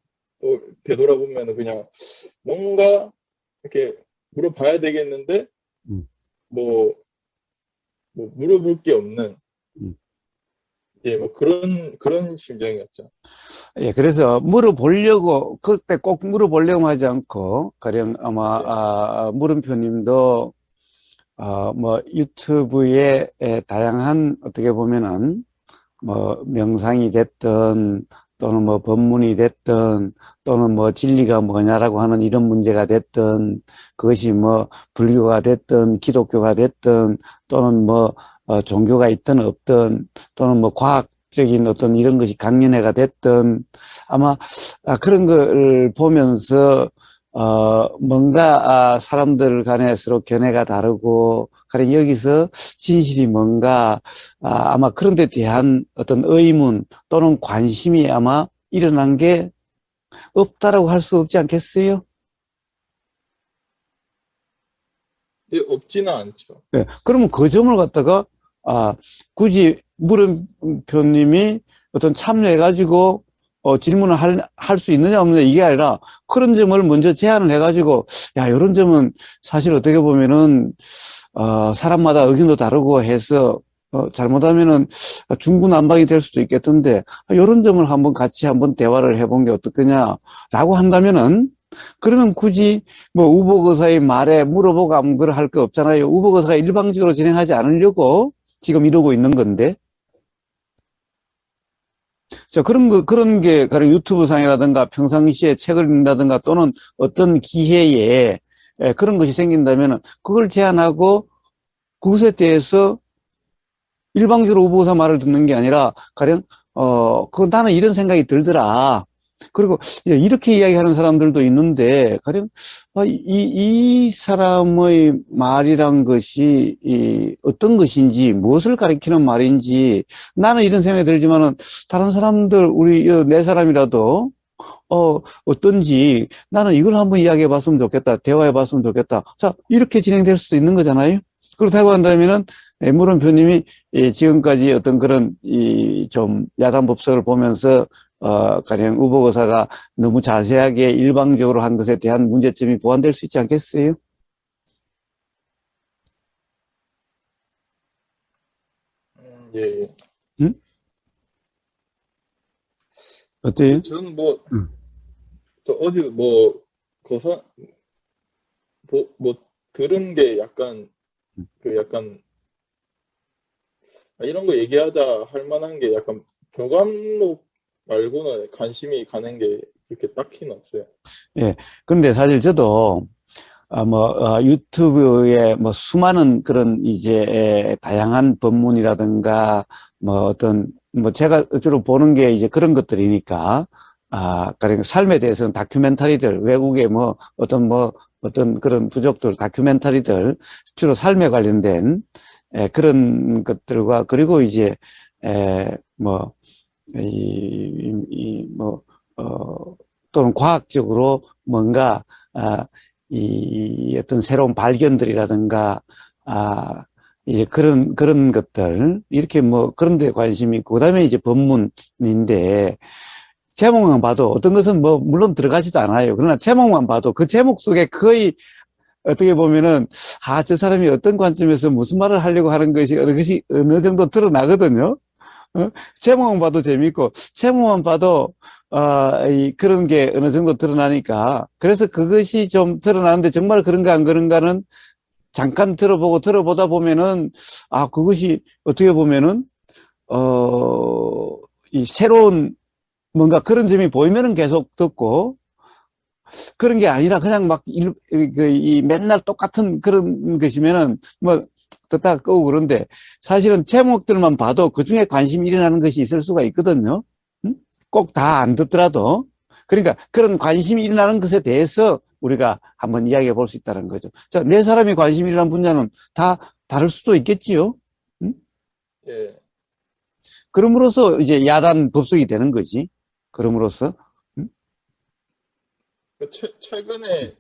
또 되돌아보면 그냥 뭔가 이렇게 물어봐야 되겠는데, 음. 뭐, 물어볼 게 없는, 음. 예, 뭐 그런 심정이었죠. 예, 그래서 물어보려고, 그때 꼭 물어보려고 하지 않고, 가령 아마, 네. 물음표님도, 뭐, 유튜브에 다양한, 어떻게 보면은, 뭐, 명상이 됐든, 또는 뭐, 법문이 됐든, 또는 뭐, 진리가 뭐냐라고 하는 이런 문제가 됐든, 그것이 뭐, 불교가 됐든, 기독교가 됐든, 또는 뭐, 종교가 있든 없든, 또는 뭐, 과학적인 어떤 이런 것이 강연회가 됐든, 아마, 그런 걸 보면서, 뭔가, 사람들 간에 서로 견해가 다르고, 가령 여기서 진실이 뭔가, 아마 그런 데 대한 어떤 의문 또는 관심이 아마 일어난 게 없다라고 할 수 없지 않겠어요? 근데 없지는 않죠. 네. 그러면 그 점을 갖다가, 아, 굳이 물음표님이 어떤 참여해가지고, 질문을 할 수 있느냐 없느냐 이게 아니라 그런 점을 먼저 제안을 해가지고, 야, 이런 점은 사실 어떻게 보면은, 사람마다 의견도 다르고 해서, 잘못하면은 중구난방이 될 수도 있겠던데, 이런 점을 같이 한번 대화를 해본 게 어떻겠냐라고 한다면은, 그러면 굳이 뭐 우복의사의 말에 물어보고 아무거나 할 거 없잖아요. 우복의사가 일방적으로 진행하지 않으려고 지금 이러고 있는 건데. 자, 그런 게, 가령 유튜브 상이라든가 평상시에 책을 읽는다든가 또는 어떤 기회에 그런 것이 생긴다면은 그걸 제안하고 그것에 대해서 일방적으로 우보사 말을 듣는 게 아니라, 가령, 나는 이런 생각이 들더라. 그리고, 이렇게 이야기하는 사람들도 있는데, 가령, 이 사람의 말이란 것이, 어떤 것인지, 무엇을 가리키는 말인지, 나는 이런 생각이 들지만은, 다른 사람들, 우리, 네 사람이라도, 어떤지, 나는 이걸 한번 이야기해 봤으면 좋겠다. 대화해 봤으면 좋겠다. 자, 이렇게 진행될 수도 있는 거잖아요. 그렇다고 한다면은, 물음표님이 지금까지 어떤 그런 좀 야단 법석을 보면서 가령 우복의사가 너무 자세하게 일방적으로 한 것에 대한 문제점이 보완될 수 있지 않겠어요? 예, 예. 응? 어때요? 저는 응. 저 어디 거사, 뭐, 들은 게 약간, 약간, 이런 거 얘기하자 할 만한 게 약간 교감록 말고는 관심이 가는 게 그렇게 딱히는 없어요. 예. 그런데 사실 저도 유튜브에 수많은 그런 이제 다양한 법문이라든가 제가 주로 보는 게 이제 그런 것들이니까, 그러니까 삶에 대해서는 다큐멘터리들, 외국의 어떤 그런 부족들, 다큐멘터리들, 주로 삶에 관련된, 그런 것들과, 그리고 이제, 뭐, 뭐, 또는 과학적으로 뭔가, 이 어떤 새로운 발견들이라든가, 이제 그런 것들, 이렇게 뭐 그런 데 관심이 있고, 그 다음에 이제 법문인데, 제목만 봐도 어떤 것은 뭐, 물론 들어가지도 않아요. 그러나 제목만 봐도 그 제목 속에 거의 어떻게 보면은, 저 사람이 어떤 관점에서 무슨 말을 하려고 하는 것이 어느 정도 드러나거든요. 제목만 봐도 재밌고, 제목만 봐도, 그런 게 어느 정도 드러나니까. 그래서 그것이 좀 드러나는데 정말 그런가 안 그런가는 잠깐 들어보다 보면은, 그것이 어떻게 보면은, 이 새로운 뭔가 그런 점이 보이면은 계속 듣고, 그런 게 아니라 그냥 막 맨날 똑같은 그런 것이면은 뭐 듣다가 끄고 그런데 사실은 제목들만 봐도 그 중에 관심이 일어나는 것이 있을 수가 있거든요. 꼭 다 안 듣더라도. 그러니까 그런 관심이 일어나는 것에 대해서 우리가 한번 이야기해 볼 수 있다는 거죠. 자, 네 사람이 관심이 일어나는 분야는 다 다를 수도 있겠지요. 예. 그럼으로써 이제 야단 법석이 되는 거지. 그럼으로써. 최근에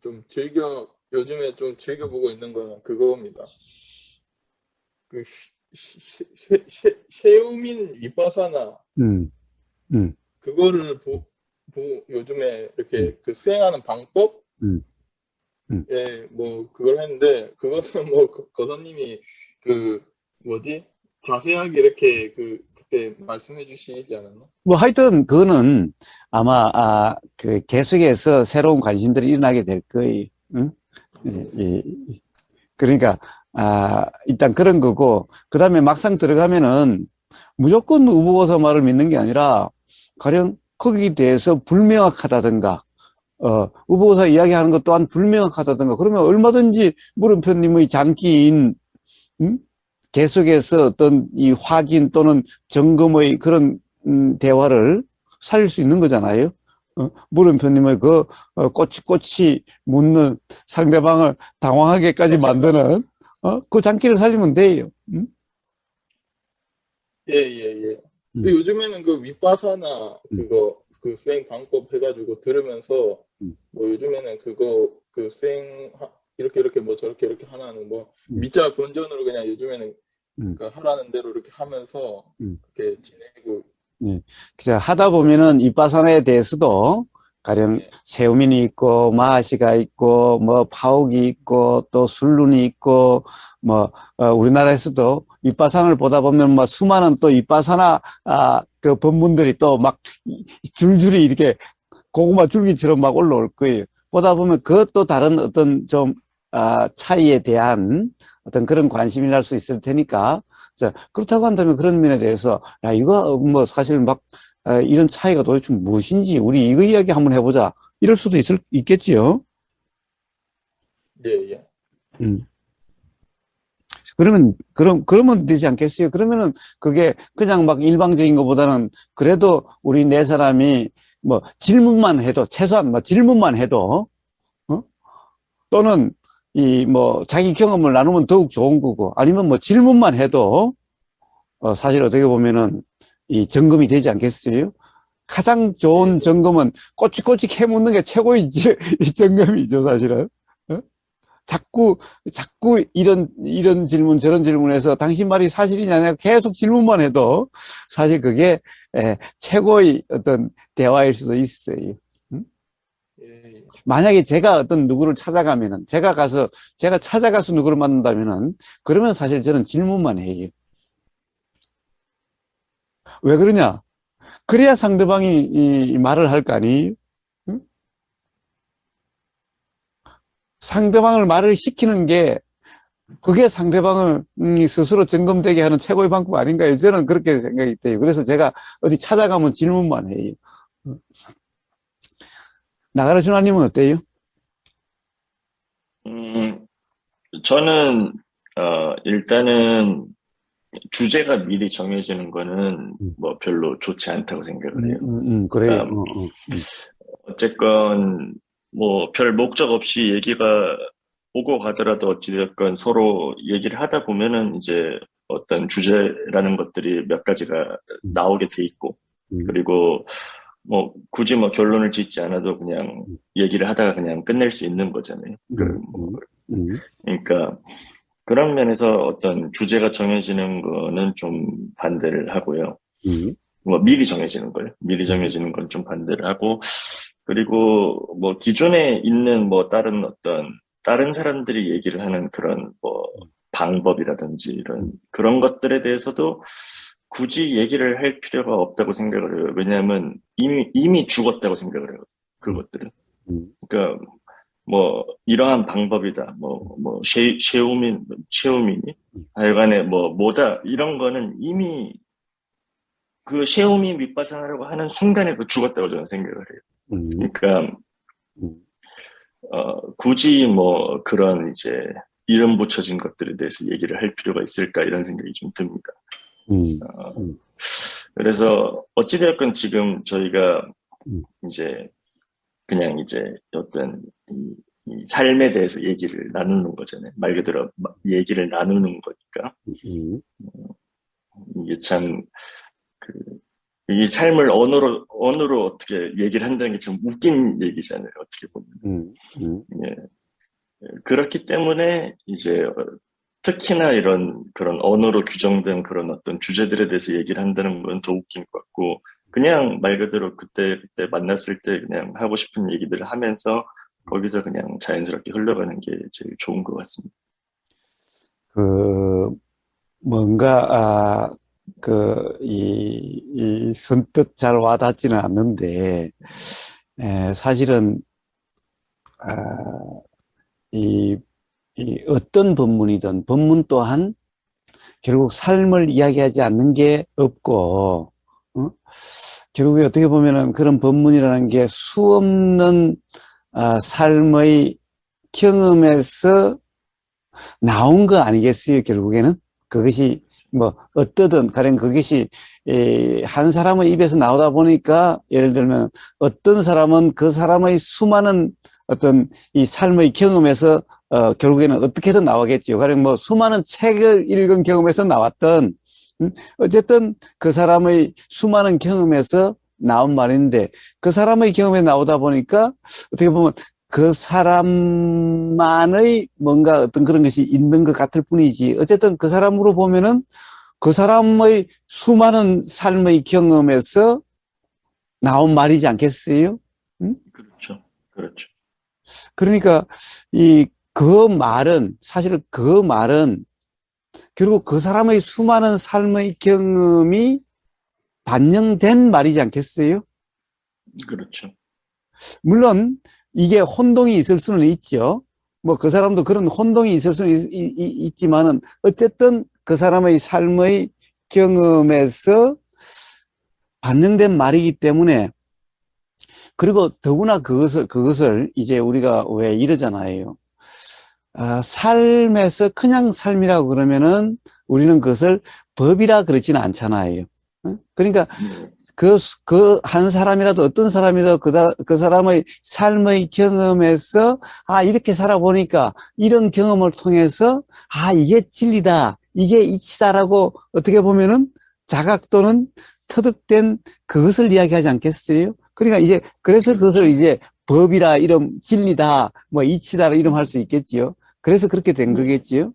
좀 요즘에 좀 즐겨보고 있는 거는 그거입니다. 그 셰우민 위파사나 음, 음, 그거를 요즘에 이렇게 그 수행하는 방법에 음, 음. 뭐 그걸 했는데 그것은 뭐 거사님이 그 뭐지 자세하게 이렇게 그때 말씀해 주시지 않았나? 뭐 하여튼 그거는 아마 계속해서 새로운 관심들이 일어나게 될 거예요. 응? 그러니까 일단 그런 거고 그다음에 막상 들어가면은 무조건 우보고사 말을 믿는 게 아니라 가령 거기에 대해서 불명확하다든가 우보고사 이야기하는 것 또한 불명확하다든가 그러면 얼마든지 물음표님의 장기인 계속해서 어떤 이 확인 또는 점검의 그런 대화를 살릴 수 있는 거잖아요. 물음표님의 꼬치꼬치 묻는 상대방을 당황하게까지 만드는 그 장기를 살리면 돼요. 예. 요즘에는 그 윗바사나 그 수행 방법 해가지고 들으면서 뭐 요즘에는 그 수행 이렇게 뭐 저렇게 이렇게 하나는 뭐 미자 본전으로 그냥 요즘에는 그 하라는 대로 이렇게 하면서 이렇게 지내고. 예. 그래서 하다 보면은 이빠사나에 대해서도 가령 예. 세우민이 있고 마하시가 있고 뭐 파옥이 있고 또 술룬이 있고 뭐 우리나라에서도 이빠사나를 보다 보면 뭐 수많은 또 이빠사나 그 법문들이 또 막 줄줄이 이렇게 고구마 줄기처럼 막 올라올 거예요. 보다 보면 그것도 다른 어떤 좀 차이에 대한 어떤 그런 관심이 날 수 있을 테니까. 자, 그렇다고 한다면 그런 면에 대해서 이거 뭐 사실 막 이런 차이가 도대체 무엇인지 우리 이거 이야기 한번 해보자. 이럴 수도 있겠지요. 예. 그러면 되지 않겠어요? 그러면은 그게 그냥 막 일방적인 것보다는 그래도 우리 네 사람이 뭐 질문만 해도, 최소한 뭐 질문만 해도, 또는 뭐 자기 경험을 나누면 더욱 좋은 거고, 아니면 뭐 질문만 해도, 사실 어떻게 보면은 이 점검이 되지 않겠어요? 가장 좋은 점검은 꼬치꼬치 캐묻는 게 최고의 이 점검이죠, 사실은. 자꾸 이런 질문 저런 질문에서 당신 말이 사실이냐 계속 질문만 해도 사실 그게 최고의 어떤 대화일 수도 있어요. 만약에 제가 어떤 누구를 찾아가면은 제가 찾아가서 누구를 만난다면은 그러면 사실 저는 질문만 해요. 왜 그러냐? 그래야 상대방이 이 말을 할 거 아니에요? 응? 상대방을 말을 시키는 게 그게 상대방을 스스로 점검되게 하는 최고의 방법 아닌가요? 저는 그렇게 생각이 돼요. 그래서 제가 어디 찾아가면 질문만 해요. 나가라 준하님은 어때요? 저는 일단은 주제가 미리 정해지는 거는 뭐 별로 좋지 않다고 생각을 해요. 그래요. 어쨌건 뭐 별 목적 없이 얘기가 오고 가더라도 어찌됐건 서로 얘기를 하다 보면은 이제 어떤 주제라는 것들이 몇 가지가 나오게 돼 있고, 그리고 뭐 굳이 뭐 결론을 짓지 않아도 그냥 얘기를 하다가 그냥 끝낼 수 있는 거잖아요. 그러니까 그런 면에서 어떤 주제가 정해지는 거는 좀 반대를 하고요. 뭐 미리 정해지는 건 좀 반대를 하고, 그리고 뭐 기존에 있는 뭐 다른 사람들이 얘기를 하는 그런 뭐 방법이라든지 이런 그런 것들에 대해서도 굳이 얘기를 할 필요가 없다고 생각을 해요. 왜냐하면 이미 죽었다고 생각을 해요. 그것들은. 그러니까 뭐 이러한 방법이다. 뭐 셰오민이 하여간에 뭐다 이런 거는 이미 그 셰오미 밑바탕하려고 하는 순간에 그 죽었다고 저는 생각을 해요. 그러니까 굳이 뭐 그런 이제 이름 붙여진 것들에 대해서 얘기를 할 필요가 있을까 이런 생각이 좀 듭니다. 그래서 어찌되었건 지금 저희가 이제 그냥 이제 어떤 이 삶에 대해서 얘기를 나누는 거잖아요. 말 그대로 얘기를 나누는 거니까. 이게 참 이 삶을 언어로 어떻게 얘기를 한다는 게 좀 웃긴 얘기잖아요. 어떻게 보면. 예. 그렇기 때문에 이제 특히나 이런 그런 언어로 규정된 그런 어떤 주제들에 대해서 얘기를 한다는 건 더 웃긴 것 같고, 그냥 말 그대로 그때 만났을 때 그냥 하고 싶은 얘기들을 하면서 거기서 그냥 자연스럽게 흘러가는 게 제일 좋은 것 같습니다. 뭔가, 선뜻 잘 와닿지는 않는데, 사실은, 이 어떤 법문이든 법문 또한 결국 삶을 이야기하지 않는 게 없고, 결국에 어떻게 보면은 그런 법문이라는 게 수없는 삶의 경험에서 나온 거 아니겠어요, 결국에는? 그것이 뭐 어떠든 가령 그것이 한 사람의 입에서 나오다 보니까, 예를 들면 어떤 사람은 그 사람의 수많은 어떤 이 삶의 경험에서 결국에는 어떻게든 나오겠지요. 가령 뭐 수많은 책을 읽은 경험에서 나왔던, 어쨌든 그 사람의 수많은 경험에서 나온 말인데, 그 사람의 경험에 나오다 보니까 어떻게 보면 그 사람만의 뭔가 어떤 그런 것이 있는 것 같을 뿐이지, 어쨌든 그 사람으로 보면은 그 사람의 수많은 삶의 경험에서 나온 말이지 않겠어요? 그렇죠. 그러니까 사실 그 말은 결국 그 사람의 수많은 삶의 경험이 반영된 말이지 않겠어요? 그렇죠. 물론 이게 혼동이 있을 수는 있죠. 뭐 그 사람도 그런 혼동이 있을 수는 있지만은 어쨌든 그 사람의 삶의 경험에서 반영된 말이기 때문에, 그리고 더구나 그것을 이제 우리가 왜 이러잖아요. 삶에서 그냥 삶이라고 그러면은 우리는 그것을 법이라 그러지는 않잖아요. 그러니까 한 사람이라도 어떤 사람이라도 그 사람의 삶의 경험에서 이렇게 살아보니까 이런 경험을 통해서 이게 진리다, 이게 이치다라고 어떻게 보면은 자각 또는 터득된 그것을 이야기하지 않겠어요? 그러니까 이제 그래서 그것을 이제 법이라 이름, 진리다, 뭐 이치다라 이름할 수 있겠지요. 그래서 그렇게 된 거겠지요.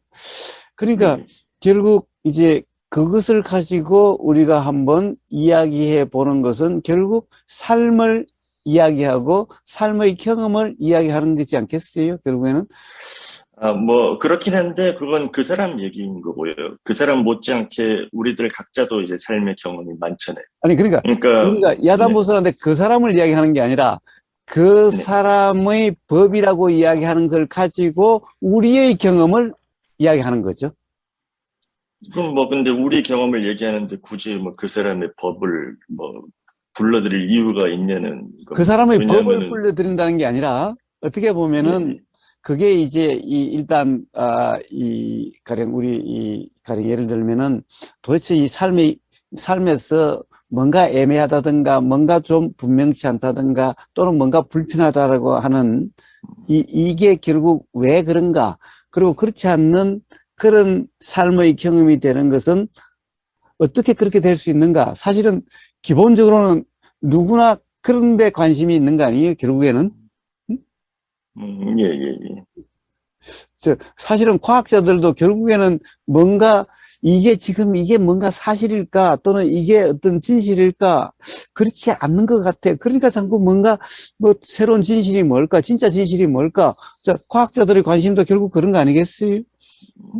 그러니까 결국 이제 그것을 가지고 우리가 한번 이야기해 보는 것은 결국 삶을 이야기하고 삶의 경험을 이야기하는 거지 않겠어요? 결국에는. 뭐 그렇긴 한데 그건 그 사람 얘기인 거고요. 그 사람 못지않게 우리들 각자도 이제 삶의 경험이 많잖아요. 아니 그러니까 우리가 야단보살한테 그 사람을 이야기하는 게 아니라 그 사람의 법이라고 이야기하는 걸 가지고 우리의 경험을 이야기하는 거죠. 그럼 뭐 근데 우리 경험을 얘기하는데 굳이 뭐 그 사람의 법을 뭐 불러드릴 이유가 있냐는 그 사람의 법을 불러드린다는 게 아니라 어떻게 보면은 그게 이제 일단 가령 예를 들면은 도대체 이 삶에서 뭔가 애매하다든가, 뭔가 좀 분명치 않다든가, 또는 뭔가 불편하다라고 하는, 이게 결국 왜 그런가? 그리고 그렇지 않는 그런 삶의 경험이 되는 것은 어떻게 그렇게 될 수 있는가? 사실은 기본적으로는 누구나 그런 데 관심이 있는 거 아니에요? 결국에는? 예, 예, 예. 사실은 과학자들도 결국에는 뭔가 이게 뭔가 사실일까? 또는 이게 어떤 진실일까? 그렇지 않는 것 같아. 그러니까 자꾸 뭔가 뭐 새로운 진실이 뭘까? 진짜 진실이 뭘까? 자, 과학자들의 관심도 결국 그런 거 아니겠어요?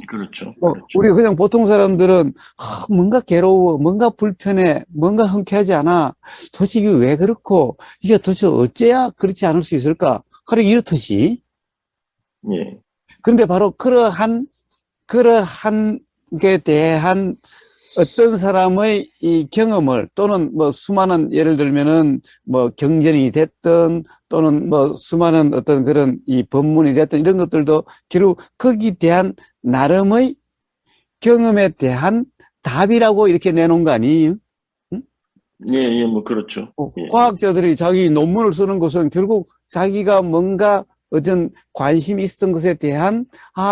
그렇죠. 그렇죠. 우리 그냥 보통 사람들은 뭔가 괴로워, 뭔가 불편해, 뭔가 흔쾌하지 않아. 도대체 이게 왜 그렇고 이게 도대체 어째야 그렇지 않을 수 있을까? 그래 이렇듯이. 예. 그런데 바로 그러한 게 대한 어떤 사람의 이 경험을 또는 뭐 수많은 예를 들면은 뭐 경전이 됐든 또는 뭐 수많은 어떤 그런 이 법문이 됐든 이런 것들도 결국 거기에 대한 나름의 경험에 대한 답이라고 이렇게 내놓은 거 아니에요? 응? 예, 예, 뭐, 그렇죠. 예. 과학자들이 자기 논문을 쓰는 것은 결국 자기가 뭔가 어떤 관심이 있었던 것에 대한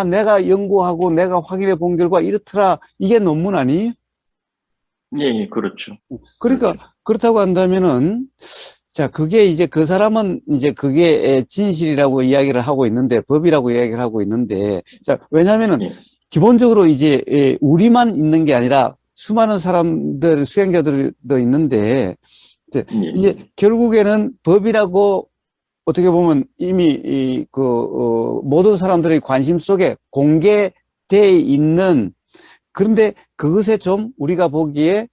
내가 연구하고 내가 확인해 본 결과 이렇더라. 이게 논문 아니에요? 예, 예, 그렇죠. 그러니까 그렇죠. 그렇다고 한다면은 자, 그게 이제 그 사람은 이제 그게 진실이라고 이야기를 하고 있는데 법이라고 이야기를 하고 있는데 자, 왜냐면은 예, 기본적으로 이제 우리만 있는 게 아니라 수많은 사람들 수행자들도 있는데 예, 이제 결국에는 법이라고 어떻게 보면 이미 모든 사람들의 관심 속에 공개돼 있는 그런데 그것에 좀 우리가 보기에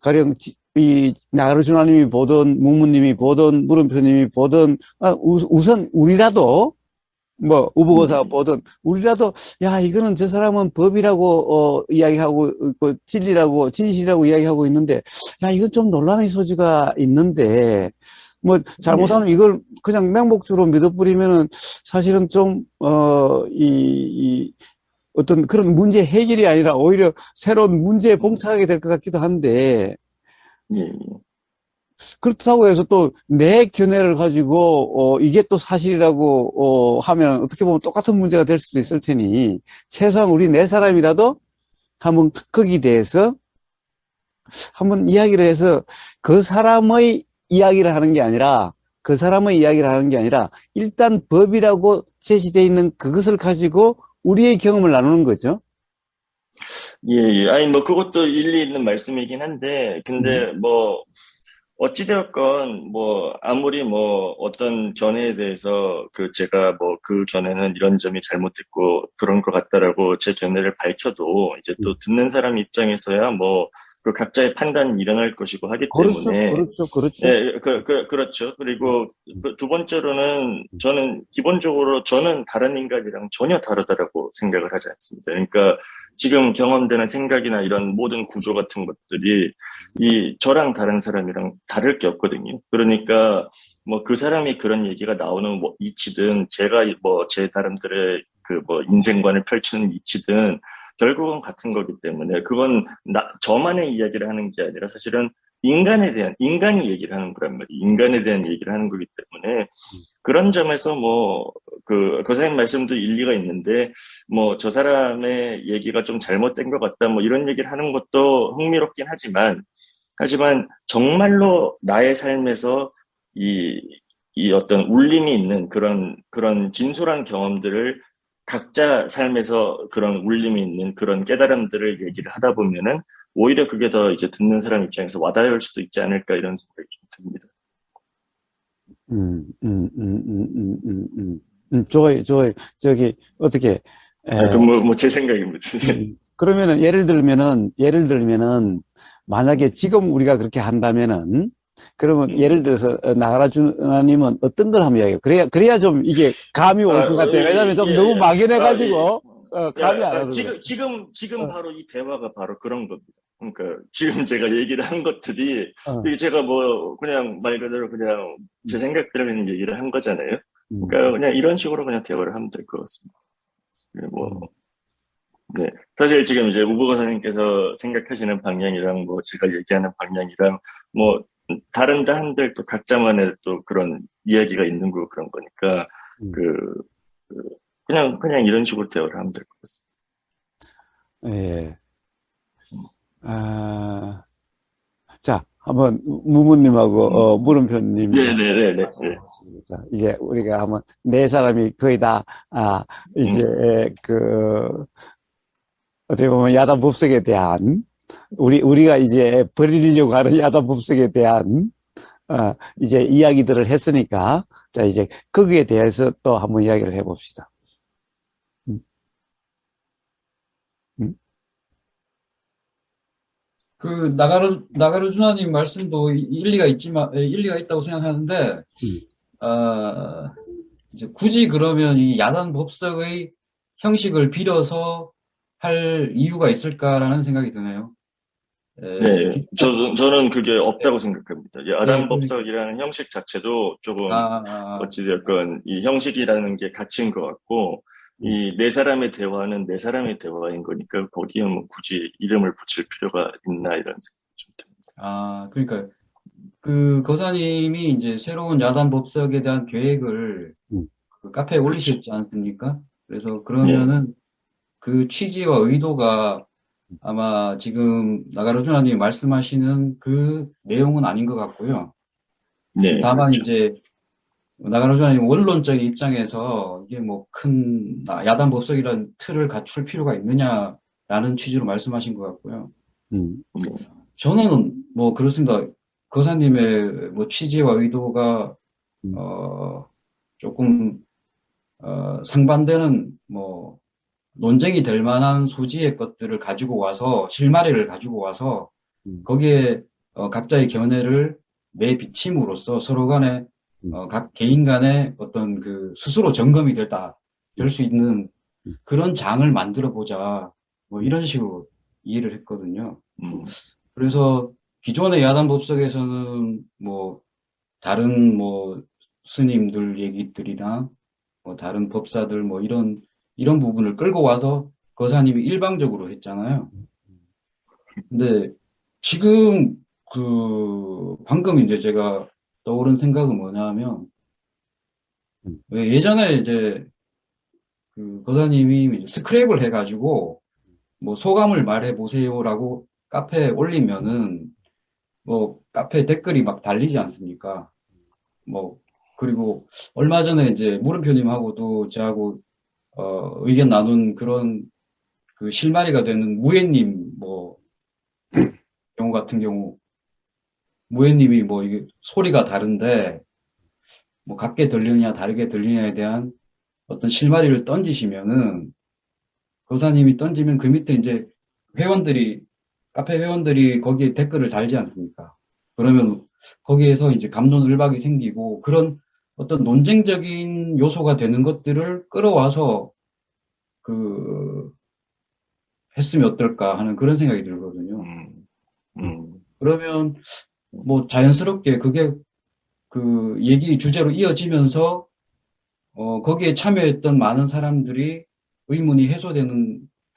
가령 이 나가르주나님이 보던 무무님이 보던 물음표님이 보던 우선 우리라도 뭐 우보고사가 보던 우리라도 야 이거는 저 사람은 법이라고 이야기하고 있고 진리라고 진실이라고 이야기하고 있는데 야 이건 좀 논란의 소지가 있는데 뭐 잘못하면 이걸 그냥 맹목적으로 믿어버리면은 사실은 좀 어떤 그런 문제 해결이 아니라 오히려 새로운 문제에 봉착하게 될 것 같기도 한데 예, 예. 그렇다고 해서 또 내 견해를 가지고 이게 또 사실이라고 하면 어떻게 보면 똑같은 문제가 될 수도 있을 테니 최소한 우리 네 사람이라도 한번 거기에 대해서 한번 이야기를 해서 그 사람의 이야기를 하는 게 아니라 그 사람의 이야기를 하는 게 아니라 일단 법이라고 제시되어 있는 그것을 가지고 우리의 경험을 나누는 거죠. 예, 예. 아니, 뭐, 그것도 일리 있는 말씀이긴 한데, 근데 뭐, 어찌되었건, 뭐, 아무리 뭐, 어떤 견해에 대해서, 제가 뭐, 그 견해는 이런 점이 잘못됐고, 그런 것 같다라고 제 견해를 밝혀도, 이제 또 듣는 사람 입장에서야 뭐, 그 각자의 판단이 일어날 것이고 하기 그렇죠, 때문에, 그렇죠, 그렇죠. 예, 그렇죠. 그리고 두 번째로는 저는 다른 인간이랑 전혀 다르다라고 생각을 하지 않습니다. 그러니까 지금 경험되는 생각이나 이런 모든 구조 같은 것들이 저랑 다른 사람이랑 다를 게 없거든요. 그러니까 뭐 그 사람이 그런 얘기가 나오는 뭐 이치든 제가 뭐 제 나름대로의 인생관을 펼치는 이치든 결국은 같은 거기 때문에 그건 저만의 이야기를 하는 게 아니라 사실은 인간이 얘기를 하는 거란 말이에요. 인간에 대한 얘기를 하는 거기 때문에 그런 점에서 뭐, 선생님 말씀도 일리가 있는데, 뭐, 저 사람의 얘기가 좀 잘못된 것 같다, 뭐, 이런 얘기를 하는 것도 흥미롭긴 하지만, 정말로 나의 삶에서 이 어떤 울림이 있는 그런 진솔한 경험들을 각자 삶에서 그런 울림이 있는 그런 깨달음들을 얘기를 하다 보면은 오히려 그게 더 이제 듣는 사람 입장에서 와닿을 수도 있지 않을까 이런 생각이 좀 듭니다. 좋아요, 좋아요. 저기, 어떻게, 제 생각입니다. 그러면은, 예를 들면은, 만약에 지금 우리가 그렇게 한다면은, 그러면 예를 들어서, 나가라 주나님은 어떤 걸 하면 이야기해요? 그래야 좀 이게 감이 올 것 같아요. 왜냐면 좀 너무 막연해가지고, 감이 안 와서 그래. 지금 바로 이 대화가 바로 그런 겁니다. 그러니까 지금 제가 얘기를 한 것들이 어. 이게 제가 뭐 그냥 말 그대로 그냥 제 생각대로 그냥 얘기를 한 거잖아요. 그러니까 그냥 이런 식으로 그냥 대화를 하면 될 것 같습니다. 뭐 네. 사실 지금 이제 우보 강사님께서 생각하시는 방향이랑 뭐 제가 얘기하는 방향이랑 뭐 다른데 한들 또 각자만의 또 그런 이야기가 있는 거 그런 거니까 그, 그 그냥 이런 식으로 대화를 하면 될 것 같습니다. 예. 아, 자, 한번 무무님하고 물음표님이 네네네네. 자, 이제 우리가 한번 네 사람이 거의 다 이제 어떻게 보면 야단 법석에 대한 우리가 이제 버리려고 하는 야단 법석에 대한 이제 이야기들을 했으니까 자 이제 거기에 대해서 또 한번 이야기를 해봅시다. 그 나가르 주나님 말씀도 일리가 있다고 생각하는데, 이제 굳이 그러면 이 야단 법석의 형식을 빌어서 할 이유가 있을까라는 생각이 드네요. 네, 저는 그게 없다고 생각합니다. 네, 야단법석이라는 형식 자체도 조금 어찌되었건 이 형식이라는 게 가치인 것 같고, 이 네 사람의 대화는 네 사람의 대화인 거니까 거기에 뭐 굳이 이름을 붙일 필요가 있나 이런 생각이 좀 듭니다. 그러니까 그 거사님이 이제 새로운 야단법석에 대한 계획을 그 카페에 올리셨지 않습니까? 그래서 그러면은 그 취지와 의도가 아마 지금 나가르주나님이 말씀하시는 그 내용은 아닌 것 같고요. 네, 다만 그렇죠. 이제 나가르주나님 원론적인 입장에서 이게 뭐 큰 야단법석이라는 틀을 갖출 필요가 있느냐라는 취지로 말씀하신 것 같고요. 저는 뭐 그렇습니다. 거사님의 뭐 취지와 의도가 조금 상반되는 뭐 논쟁이 될 만한 소지의 것들을 가지고 와서 실마리를 가지고 와서 거기에 각자의 견해를 내비침으로써 서로 간에 각 개인 간의 어떤 그 스스로 점검이 될 수 있는 그런 장을 만들어 보자 뭐 이런 식으로 이해를 했거든요. 그래서 기존의 야단 법석에서는 뭐 다른 뭐 스님들 얘기들이나 뭐 다른 법사들 뭐 이런 부분을 끌고 와서 거사님이 일방적으로 했잖아요. 근데 지금 방금 이제 제가 떠오른 생각은 뭐냐면 왜 예전에 이제 그 거사님이 이제 스크랩을 해가지고 뭐 소감을 말해 보세요라고 카페에 올리면은 뭐 카페 댓글이 막 달리지 않습니까? 뭐 그리고 얼마 전에 이제 물음표님하고도 저하고 의견 나눈 그런 그 실마리가 되는 무예님 뭐 경우 같은 경우 무예님이 뭐 이게 소리가 다른데 뭐 같게 들리느냐 다르게 들리느냐에 대한 어떤 실마리를 던지시면은 거사님이 던지면 그 밑에 이제 카페 회원들이 거기에 댓글을 달지 않습니까? 그러면 거기에서 이제 갑론을박이 생기고 그런 어떤 논쟁적인 요소가 되는 것들을 끌어와서 했으면 어떨까 하는 그런 생각이 들거든요. 그러면 뭐 자연스럽게 그게 그 얘기 주제로 이어지면서 거기에 참여했던 많은 사람들이 의문이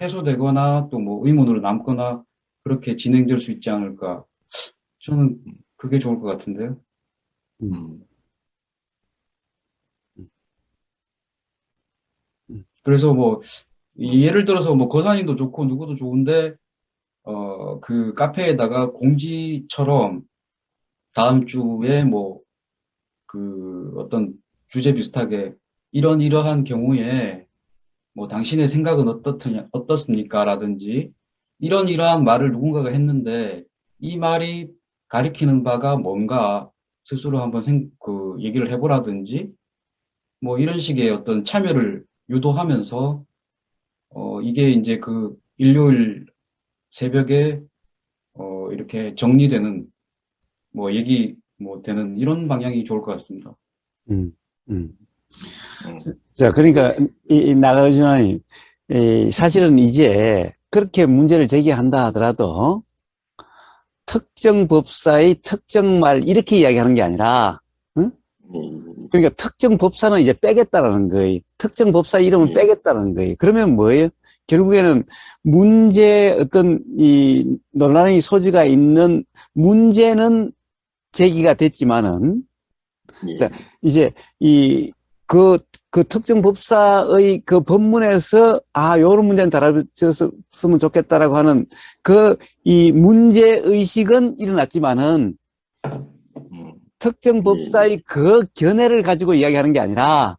해소되거나 또 뭐 의문으로 남거나 그렇게 진행될 수 있지 않을까. 저는 그게 좋을 것 같은데요. 그래서 뭐 예를 들어서 뭐 거사님도 좋고 누구도 좋은데 그 카페에다가 공지처럼 다음 주에 뭐 그 어떤 주제 비슷하게 이러한 경우에 뭐 당신의 생각은 어떻습니까? 라든지 이러한 말을 누군가가 했는데 이 말이 가리키는 바가 뭔가 스스로 한번 얘기를 해보라든지 뭐 이런 식의 어떤 참여를 유도하면서 이게 이제 그 일요일 새벽에 이렇게 정리되는 뭐 얘기 뭐 되는 이런 방향이 좋을 것 같습니다. 자, 그러니까 이 나가르주나님 사실은 이제 그렇게 문제를 제기한다 하더라도 특정 법사의 특정 말 이렇게 이야기하는 게 아니라, 응? 그러니까 특정 법사는 이제 빼겠다라는 거예요. 특정 법사 이름을 빼겠다는 거예요. 그러면 뭐예요? 결국에는 문제 어떤 이 논란의 소지가 있는 문제는 제기가 됐지만은 예. 자, 이제 그 특정 법사의 그 법문에서 요런 문제는 달아줬으면 좋겠다라고 하는 이 문제 의식은 일어났지만은 특정 법사의 그 견해를 가지고 이야기하는 게 아니라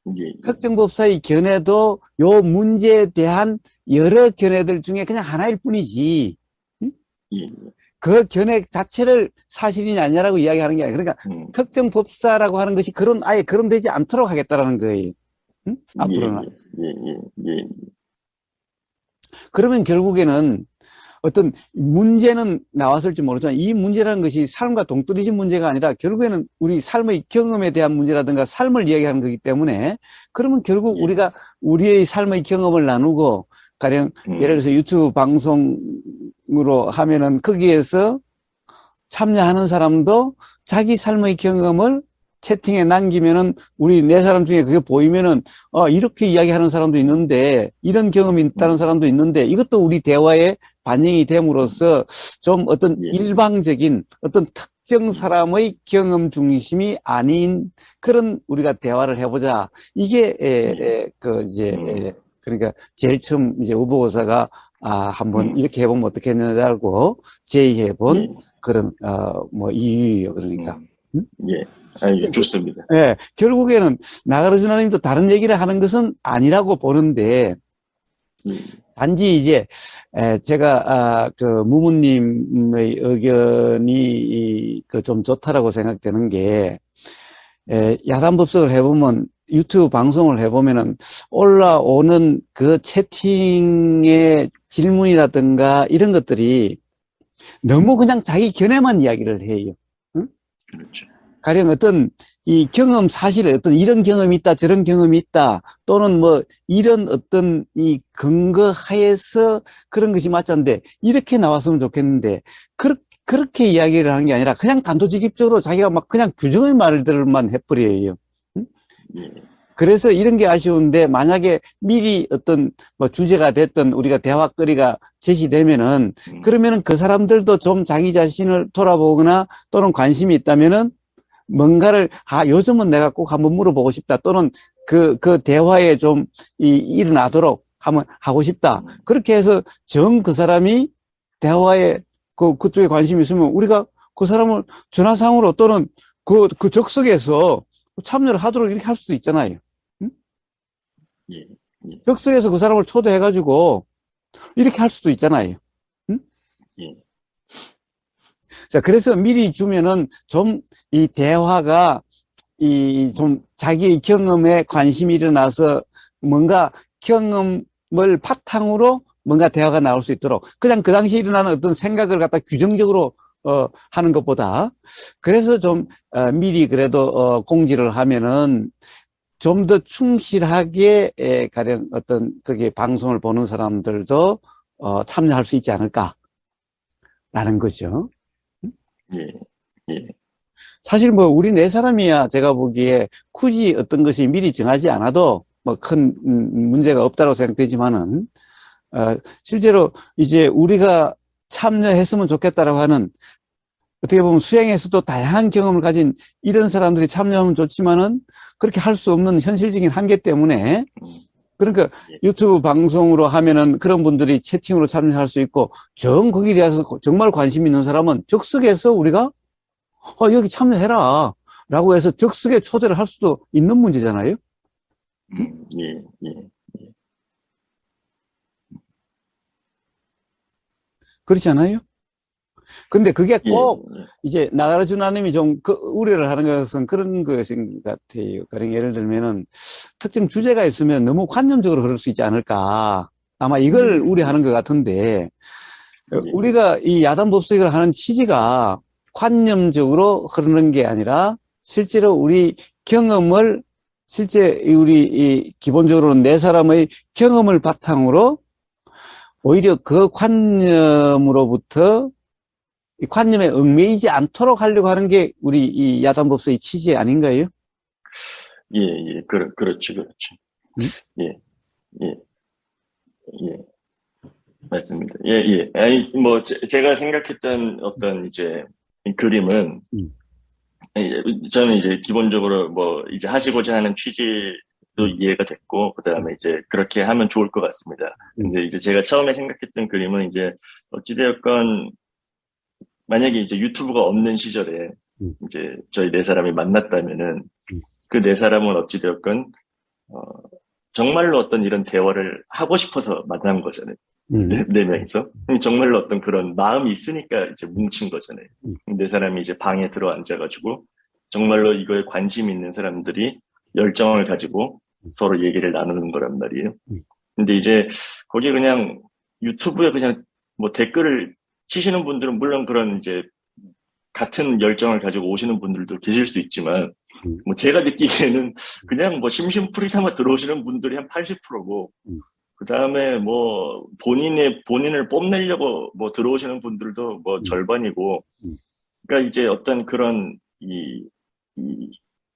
예. 특정 법사의 견해도 요 문제에 대한 여러 견해들 중에 그냥 하나일 뿐이지. 예. 그 견해 자체를 사실이냐 아니냐라고 이야기하는 게 아니라 그러니까 특정 법사라고 하는 것이 아예 거론되지 않도록 하겠다라는 거예요. 응? 앞으로는. 예. 그러면 결국에는 어떤 문제는 나왔을지 모르지만 이 문제라는 것이 삶과 동떨어진 문제가 아니라 결국에는 우리 삶의 경험에 대한 문제라든가 삶을 이야기하는 거기 때문에 그러면 결국 우리가 우리의 삶의 경험을 나누고 가령 예를 들어서 유튜브 방송으로 하면은 거기에서 참여하는 사람도 자기 삶의 경험을 채팅에 남기면은 우리 네 사람 중에 그게 보이면은 이렇게 이야기하는 사람도 있는데 이런 경험이 있다는 사람도 있는데 이것도 우리 대화에 반영이 됨으로써 좀 어떤 일방적인 어떤 특정 사람의 경험 중심이 아닌 그런 우리가 대화를 해보자. 이게 그러니까 제일 처음 이제 우보고사가 한번 이렇게 해보면 어떻겠느냐고 제의해본 그런 이유예요. 그러니까. 예. 좋습니다. 예, 결국에는 나가르주 하나님도 다른 얘기를 하는 것은 아니라고 보는데, 단지 이제, 제가, 무무님의 의견이 좀 좋다라고 생각되는 게, 야단법석을 해보면, 유튜브 방송을 해보면은, 올라오는 그 채팅의 질문이라든가 이런 것들이 너무 그냥 자기 견해만 이야기를 해요. 응? 그렇죠. 가령 어떤 이 경험 사실에 어떤 이런 경험이 있다, 저런 경험이 있다, 또는 뭐 이런 어떤 이 근거 하에서 그런 것이 맞았는데 이렇게 나왔으면 좋겠는데 그렇게 이야기를 하는 게 아니라 그냥 단도직입적으로 자기가 막 그냥 규정의 말들만 해버려요. 응? 그래서 이런 게 아쉬운데 만약에 미리 어떤 뭐 주제가 됐던 우리가 대화거리가 제시되면은 그러면은 그 사람들도 좀 자기 자신을 돌아보거나 또는 관심이 있다면은 뭔가를 요즘은 내가 꼭 한번 물어보고 싶다 또는 그 대화에 좀 일어나도록 한번 하고 싶다 그렇게 해서 그 사람이 대화에 그쪽에 관심이 있으면 우리가 그 사람을 전화상으로 또는 그 적석에서 참여를 하도록 이렇게 할 수도 있잖아요. 응? 적석에서 그 사람을 초대해가지고 이렇게 할 수도 있잖아요. 응? 자, 그래서 미리 주면은 좀 이 대화가 좀 자기의 경험에 관심이 일어나서 뭔가 경험을 바탕으로 뭔가 대화가 나올 수 있도록 그냥 그 당시에 일어나는 어떤 생각을 갖다 규정적으로 하는 것보다 그래서 좀 미리 그래도 공지를 하면은 좀 더 충실하게 가령 어떤 그게 방송을 보는 사람들도 참여할 수 있지 않을까라는 거죠. 사실 뭐 우리 네 사람이야 제가 보기에 굳이 어떤 것이 미리 정하지 않아도 뭐 큰 문제가 없다고 생각되지만은 실제로 이제 우리가 참여했으면 좋겠다라고 하는 어떻게 보면 수행에서도 다양한 경험을 가진 이런 사람들이 참여하면 좋지만은 그렇게 할 수 없는 현실적인 한계 때문에 그러니까 유튜브 방송으로 하면은 그런 분들이 채팅으로 참여할 수 있고 거기에 대해서 정말 관심 있는 사람은 적석에서 우리가 여기 참여해라 라고 해서 적석에 초대를 할 수도 있는 문제잖아요. 그렇지 않아요? 근데 그게 꼭 이제 나가르주 하나님이 좀 우려를 하는 것은 그런 것인 것 같아요. 가령 예를 들면은 특정 주제가 있으면 너무 관념적으로 흐를 수 있지 않을까. 아마 이걸 우려하는 것 같은데 우리가 이 야단법석을 하는 취지가 관념적으로 흐르는 게 아니라 실제로 우리 경험을 실제 우리 기본적으로 네 사람의 경험을 바탕으로 오히려 그 관념으로부터 이 관념에 얽매이지 않도록 하려고 하는 게 우리 이 야단법석의 취지 아닌가요? 그렇죠. 예. 맞습니다. 예, 예. 아니, 뭐, 제가 생각했던 어떤 이제 그림은, 저는 이제 기본적으로 뭐, 이제 하시고자 하는 취지도 이해가 됐고, 그 다음에 이제 그렇게 하면 좋을 것 같습니다. 근데 이제 제가 처음에 생각했던 그림은 이제, 어찌되었건, 만약에 이제 유튜브가 없는 시절에, 이제 저희 네 사람이 만났다면은, 그 네 사람은 어찌되었건, 정말로 어떤 이런 대화를 하고 싶어서 만난 거잖아요. 네 명이서. 정말로 어떤 그런 마음이 있으니까 이제 뭉친 거잖아요. 네 사람이 이제 방에 들어 앉아가지고, 정말로 이거에 관심 있는 사람들이 열정을 가지고 서로 얘기를 나누는 거란 말이에요. 근데 이제 거기 그냥 유튜브에 그냥 뭐 댓글을 치시는 분들은 물론 그런 이제 같은 열정을 가지고 오시는 분들도 계실 수 있지만, 뭐 제가 느끼기에는 그냥 뭐 심심풀이 삼아 들어오시는 분들이 한 80%고, 그 다음에 뭐 본인을 뽐내려고 뭐 들어오시는 분들도 뭐 절반이고, 그러니까 이제 어떤 그런 이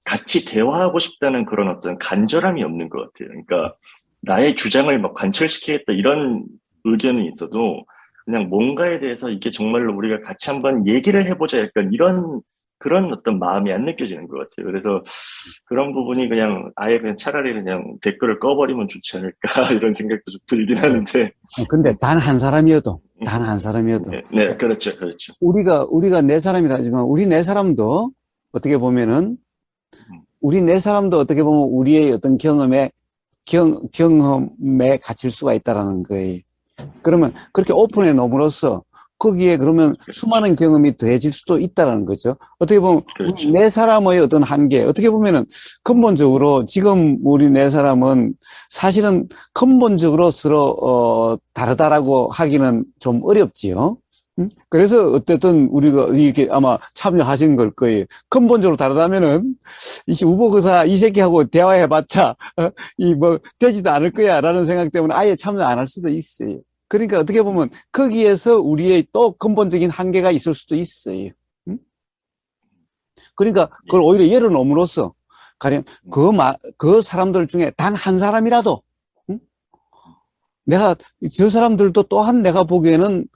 같이 대화하고 싶다는 그런 어떤 간절함이 없는 것 같아요. 그러니까 나의 주장을 막 관철시키겠다 이런 의견이 있어도 그냥 뭔가에 대해서 이게 정말로 우리가 같이 한번 얘기를 해보자 약간 이런 그런 어떤 마음이 안 느껴지는 것 같아요. 그래서 그런 부분이 그냥 아예 그냥 차라리 그냥 댓글을 꺼버리면 좋지 않을까 이런 생각도 좀 들긴 하는데. 근데 단 한 사람이어도, 단 한 사람이어도. 네, 네, 그렇죠, 그렇죠. 우리가 네 사람이라 하지만, 우리 네 사람도 어떻게 보면은, 우리 네 사람도 어떻게 보면 우리의 어떤 경험에 갇힐 수가 있다라는 거예요. 그러면 그렇게 오픈해 놓음으로써 거기에 그러면 수많은 경험이 더해질 수도 있다라는 거죠. 어떻게 보면 그렇죠. 우리 네 사람의 어떤 한계, 어떻게 보면은 근본적으로 지금 우리 네 사람은 사실은 근본적으로 서로 다르다라고 하기는 좀 어렵지요. 그래서 어쨌든 우리가 이렇게 아마 참여하신 걸 거예요. 근본적으로 다르다면은 이 우보거사 이 새끼하고 대화해봤자 이 뭐 되지도 않을 거야라는 생각 때문에 아예 참여 안 할 수도 있어요. 그러니까 어떻게 보면 거기에서 우리의 또 근본적인 한계가 있을 수도 있어요. 그러니까 그걸 오히려 열어놓음으로써 가령 그 사람들 중에 단 한 사람이라도 내가 저 사람들도 또한 내가 보기에는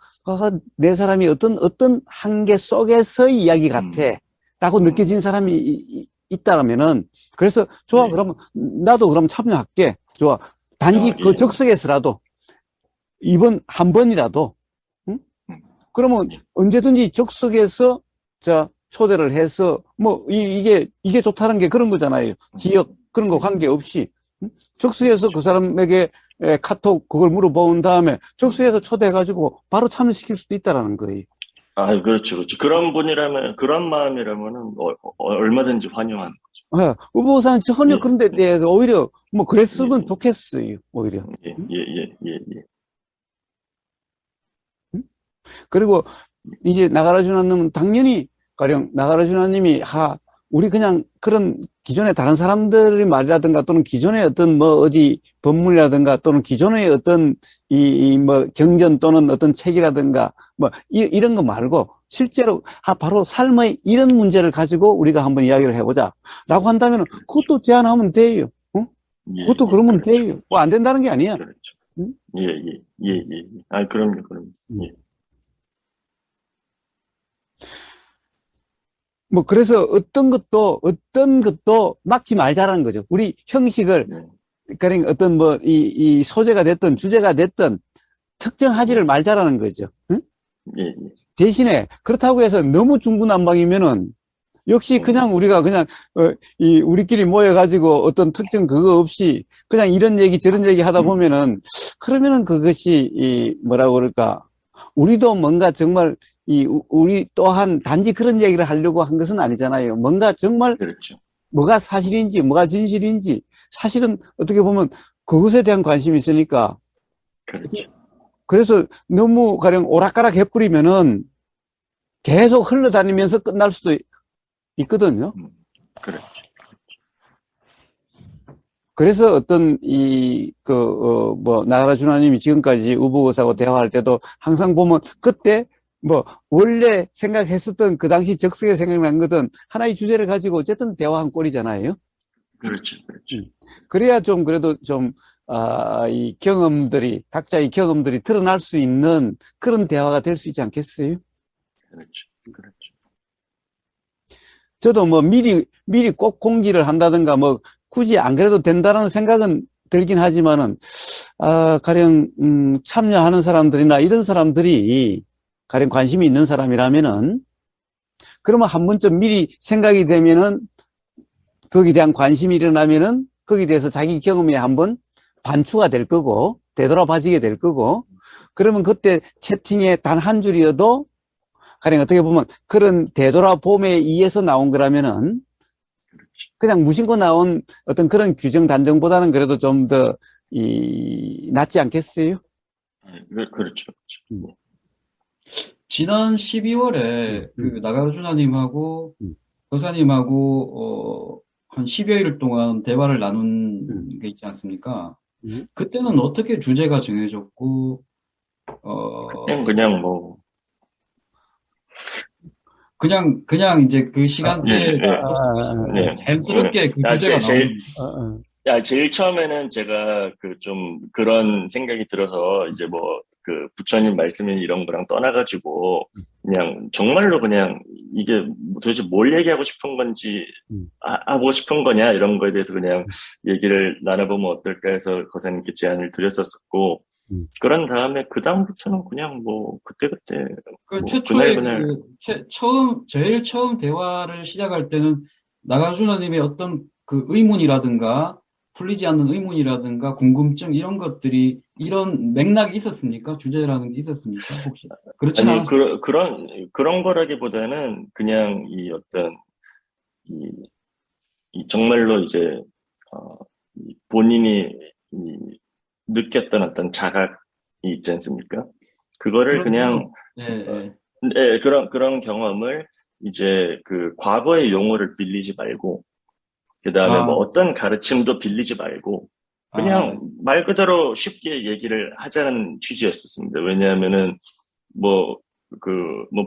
내 사람이 어떤 한계 속에서의 이야기 같아라고 느껴진 사람이 있다라면은 그래서 좋아 그러면 나도 그럼 참여할게. 좋아. 단지 그 적석에서라도 이번 한 번이라도 그러면 언제든지 적석에서 자 초대를 해서 뭐 이게 좋다는 게 그런 거잖아요. 지역 그런 거 관계없이 적석에서 그 사람에게 카톡 그걸 물어본 다음에 적석에서 초대해가지고 바로 참여시킬 수도 있다라는 거예요. 아, 그렇죠, 그렇죠. 그런 분이라면, 그런 마음이라면은 얼마든지 환영하는 거죠. 우보사는 전혀 그런 데 대해서 오히려 뭐 그랬으면 좋겠어요. 오히려. 예. 그리고 이제 나가라 주나님은 당연히 가령 나가라 주나님이 우리 그냥 그런 기존의 다른 사람들의 말이라든가 또는 기존의 어떤 뭐 어디 법문이라든가 또는 기존의 어떤 뭐 경전 또는 어떤 책이라든가 뭐 이런 거 말고 실제로 바로 삶의 이런 문제를 가지고 우리가 한번 이야기를 해보자 라고 한다면 그것도 제안하면 돼요. 그것도 그러면 그렇죠. 돼요. 뭐 안 된다는 게 아니야. 그렇죠. 예. 아, 그럼요. 예. 뭐 그래서 어떤 것도 막지 말자라는 거죠. 우리 형식을 그러니까 어떤 뭐 이 소재가 됐든 주제가 됐든 특정하지를 말자라는 거죠. 응? 예. 대신에 그렇다고 해서 너무 중구난방이면은 역시 그냥 우리가 그냥 우리끼리 모여가지고 어떤 특정 그거 없이 그냥 이런 얘기 저런 얘기 하다 보면은 그러면은 그것이 뭐라고 그럴까 우리도 뭔가 정말 우리 또한 단지 그런 얘기를 하려고 한 것은 아니잖아요. 뭔가 정말 그렇죠. 뭐가 사실인지 뭐가 진실인지 사실은 어떻게 보면 그것에 대한 관심이 있으니까 그렇죠. 그래서 너무 가령 오락가락 해버리면은 계속 흘러다니면서 끝날 수도 있거든요. 그렇죠. 그래서 어떤 나가라 주나님이 지금까지 우보거사하고 대화할 때도 항상 보면 그때 뭐 원래 생각했었던 그 당시 적석에 생각난 거든 하나의 주제를 가지고 어쨌든 대화한 꼴이잖아요. 그렇죠. 그래야 좀 그래도 좀 이 경험들이, 각자의 경험들이 드러날 수 있는 그런 대화가 될 수 있지 않겠어요? 그렇죠. 그렇죠. 저도 뭐 미리 꼭 공지를 한다든가 뭐 굳이 안 그래도 된다는 생각은 들긴 하지만은, 가령, 참여하는 사람들이나 이런 사람들이 가령 관심이 있는 사람이라면은, 그러면 한 번쯤 미리 생각이 되면은, 거기에 대한 관심이 일어나면은, 거기에 대해서 자기 경험이 한번 반추가 될 거고, 되돌아봐지게 될 거고, 그러면 그때 채팅에 단 한 줄이어도, 가령 어떻게 보면 그런 되돌아봄에 의해서 나온 거라면은, 그냥 무심코 나온 어떤 그런 규정 단정보다는 그래도 좀 더, 낫지 않겠어요? 그렇죠. 지난 12월에 그 나가르주나님하고 교사님하고 한 10여일 동안 대화를 나눈 게 있지 않습니까? 그때는 어떻게 주제가 정해졌고 그냥 뭐, 그냥 이제 그 시간대에 네. 자연스럽게 그 주제가 나오는. 제일 처음에는 제가 좀 그런 생각이 들어서 이제 뭐 부처님 말씀인 이런 거랑 떠나가지고 그냥 정말로 그냥 이게 도대체 뭘 얘기하고 싶은 건지 하고 싶은 거냐 이런 거에 대해서 그냥 얘기를 나눠보면 어떨까 해서 거사님께 제안을 드렸었고 그런 다음에 그 다음부터는 그냥 뭐 그때그때 뭐 최초에 그날 제일 처음 대화를 시작할 때는 나가주나님의 어떤 그 의문이라든가 풀리지 않는 의문이라든가 궁금증 이런 것들이 이런 맥락이 있었습니까? 주제라는 게 있었습니까? 혹시 그렇진 아니 않았어요? 그런 거라기보다는 그냥 이 어떤 이 정말로 이제 본인이 느꼈던 어떤 자각이 있지 않습니까? 그거를 그냥 그런 경험을 이제 과거의 용어를 빌리지 말고 그 다음에 뭐 어떤 가르침도 빌리지 말고 그냥 말 그대로 쉽게 얘기를 하자는 취지였었습니다. 왜냐하면은 뭐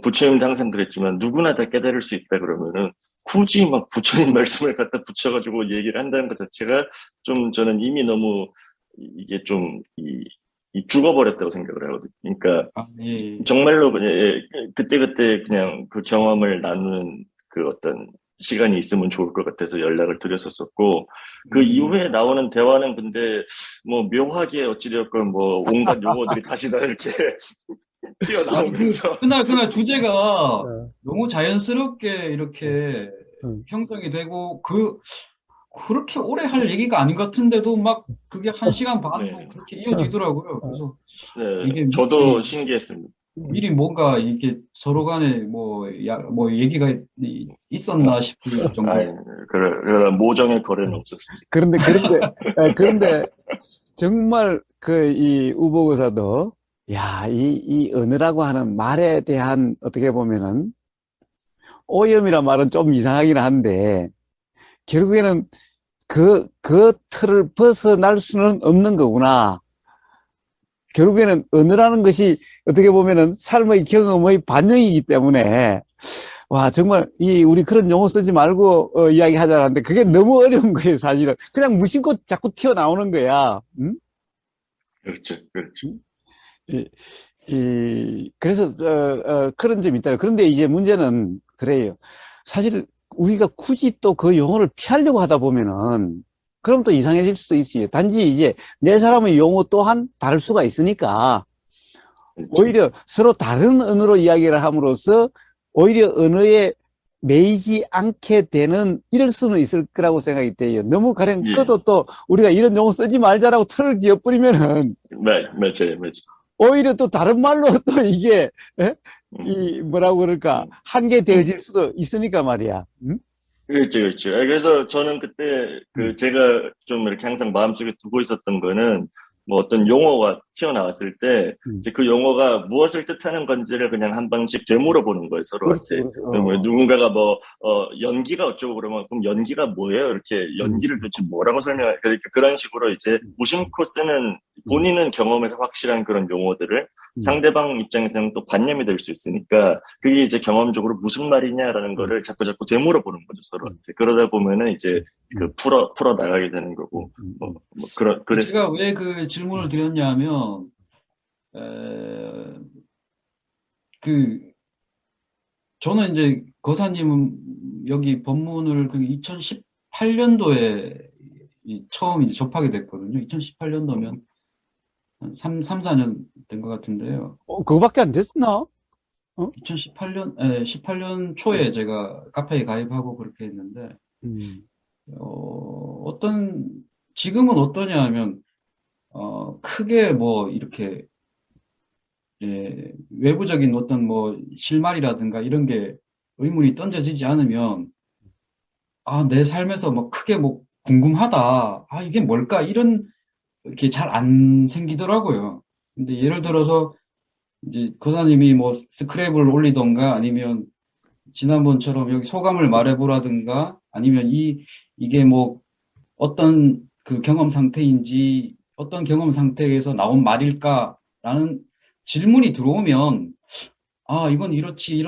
부처님도 항상 그랬지만 누구나 다 깨달을 수 있다 그러면은 굳이 막 부처님 말씀을 갖다 붙여가지고 얘기를 한다는 것 자체가 저는 이미 너무 이게 죽어버렸다고 생각을 하거든요. 그러니까 정말로 그냥 그때그때 그냥 그 경험을 나누는 어떤 시간이 있으면 좋을 것 같아서 연락을 드렸었고 그 이후에 나오는 대화는 근데 뭐 묘하게 어찌되었건 뭐 온갖 용어들이 다시 다 이렇게 튀어나오면서 그날 주제가 너무 자연스럽게 이렇게 형성이 되고 그렇게 오래 할 얘기가 아닌 것 같은데도 막 그게 1시간 반 그렇게 이어지더라고요. 그래서 이게 저도 신기했습니다. 미리 뭔가 이렇게 서로 간에 뭐 얘기가 있었나 싶을 정도. 그런 모정의 거래는 없었습니다. 그런데 정말 이 우보교사도 이 언어라고 하는 말에 대한 어떻게 보면은 오염이란 말은 좀 이상하긴 한데 결국에는 그 틀을 벗어날 수는 없는 거구나. 결국에는 언어라는 것이 어떻게 보면은 삶의 경험의 반영이기 때문에 정말 우리 그런 용어 쓰지 말고 이야기하자는데 그게 너무 어려운 거예요, 사실은. 그냥 무심코 자꾸 튀어나오는 거야. 응? 그렇죠. 그래서 그런 점이 있다. 그런데 이제 문제는 그래요. 사실 우리가 굳이 또 그 용어를 피하려고 하다 보면은 그럼 또 이상해질 수도 있어요. 단지 이제 내 사람의 용어 또한 다를 수가 있으니까 오히려 서로 다른 언어로 이야기를 함으로써 오히려 언어에 매이지 않게 되는 이럴 수는 있을 거라고 생각이 돼요. 너무 가령 또 우리가 이런 용어 쓰지 말자라고 틀을 지어버리면은 맞아요. 오히려 또 다른 말로 또 이게 뭐라고 그럴까 한계되어질 수도 있으니까 말이야. 응? 그렇죠. 그래서 저는 그때 제가 좀 이렇게 항상 마음속에 두고 있었던 거는 뭐 어떤 용어가 튀어나왔을 때 음. 이제 그 용어가 무엇을 뜻하는 건지를 그냥 한 번씩 되물어보는 거예요, 그렇지, 서로한테. 그렇지. 그러면 누군가가 뭐 연기가 어쩌고 그러면 그럼 연기가 뭐예요? 이렇게 연기를 도대체 뭐라고 설명할 그러니까 그런 식으로 이제 무심코 쓰는 본인은 경험에서 확실한 그런 용어들을 상대방 입장에서는 또 관념이 될 수 있으니까 그게 이제 경험적으로 무슨 말이냐라는 거를 자꾸 되물어보는 거죠, 서로한테. 그러다 보면은 이제 그 풀어 나가게 되는 거고 그랬을 제가 수 왜 그 질문을 드렸냐면, 에, 그, 저는 이제 거사님은 여기 법문을 그 2018년도에 처음 이제 접하게 됐거든요. 2018년도면 한 3, 4년 된 것 같은데요. 그거밖에 안 됐나? 18년 초에 제가 카페에 가입하고 그렇게 했는데, 음. 지금은 어떠냐 하면, 크게 뭐 이렇게, 예, 외부적인 어떤 뭐 실마리라든가 이런 게 의문이 던져지지 않으면, 내 삶에서 뭐 크게 뭐 궁금하다. 이게 뭘까? 이런 게 잘 안 생기더라고요. 근데 예를 들어서 이제 거사님이 뭐 스크랩을 올리던가 아니면 지난번처럼 여기 소감을 말해보라든가 아니면 이게 뭐 어떤 그 경험 상태인지 어떤 경험 상태에서 나온 말일까라는 질문이 들어오면 이건 이렇지,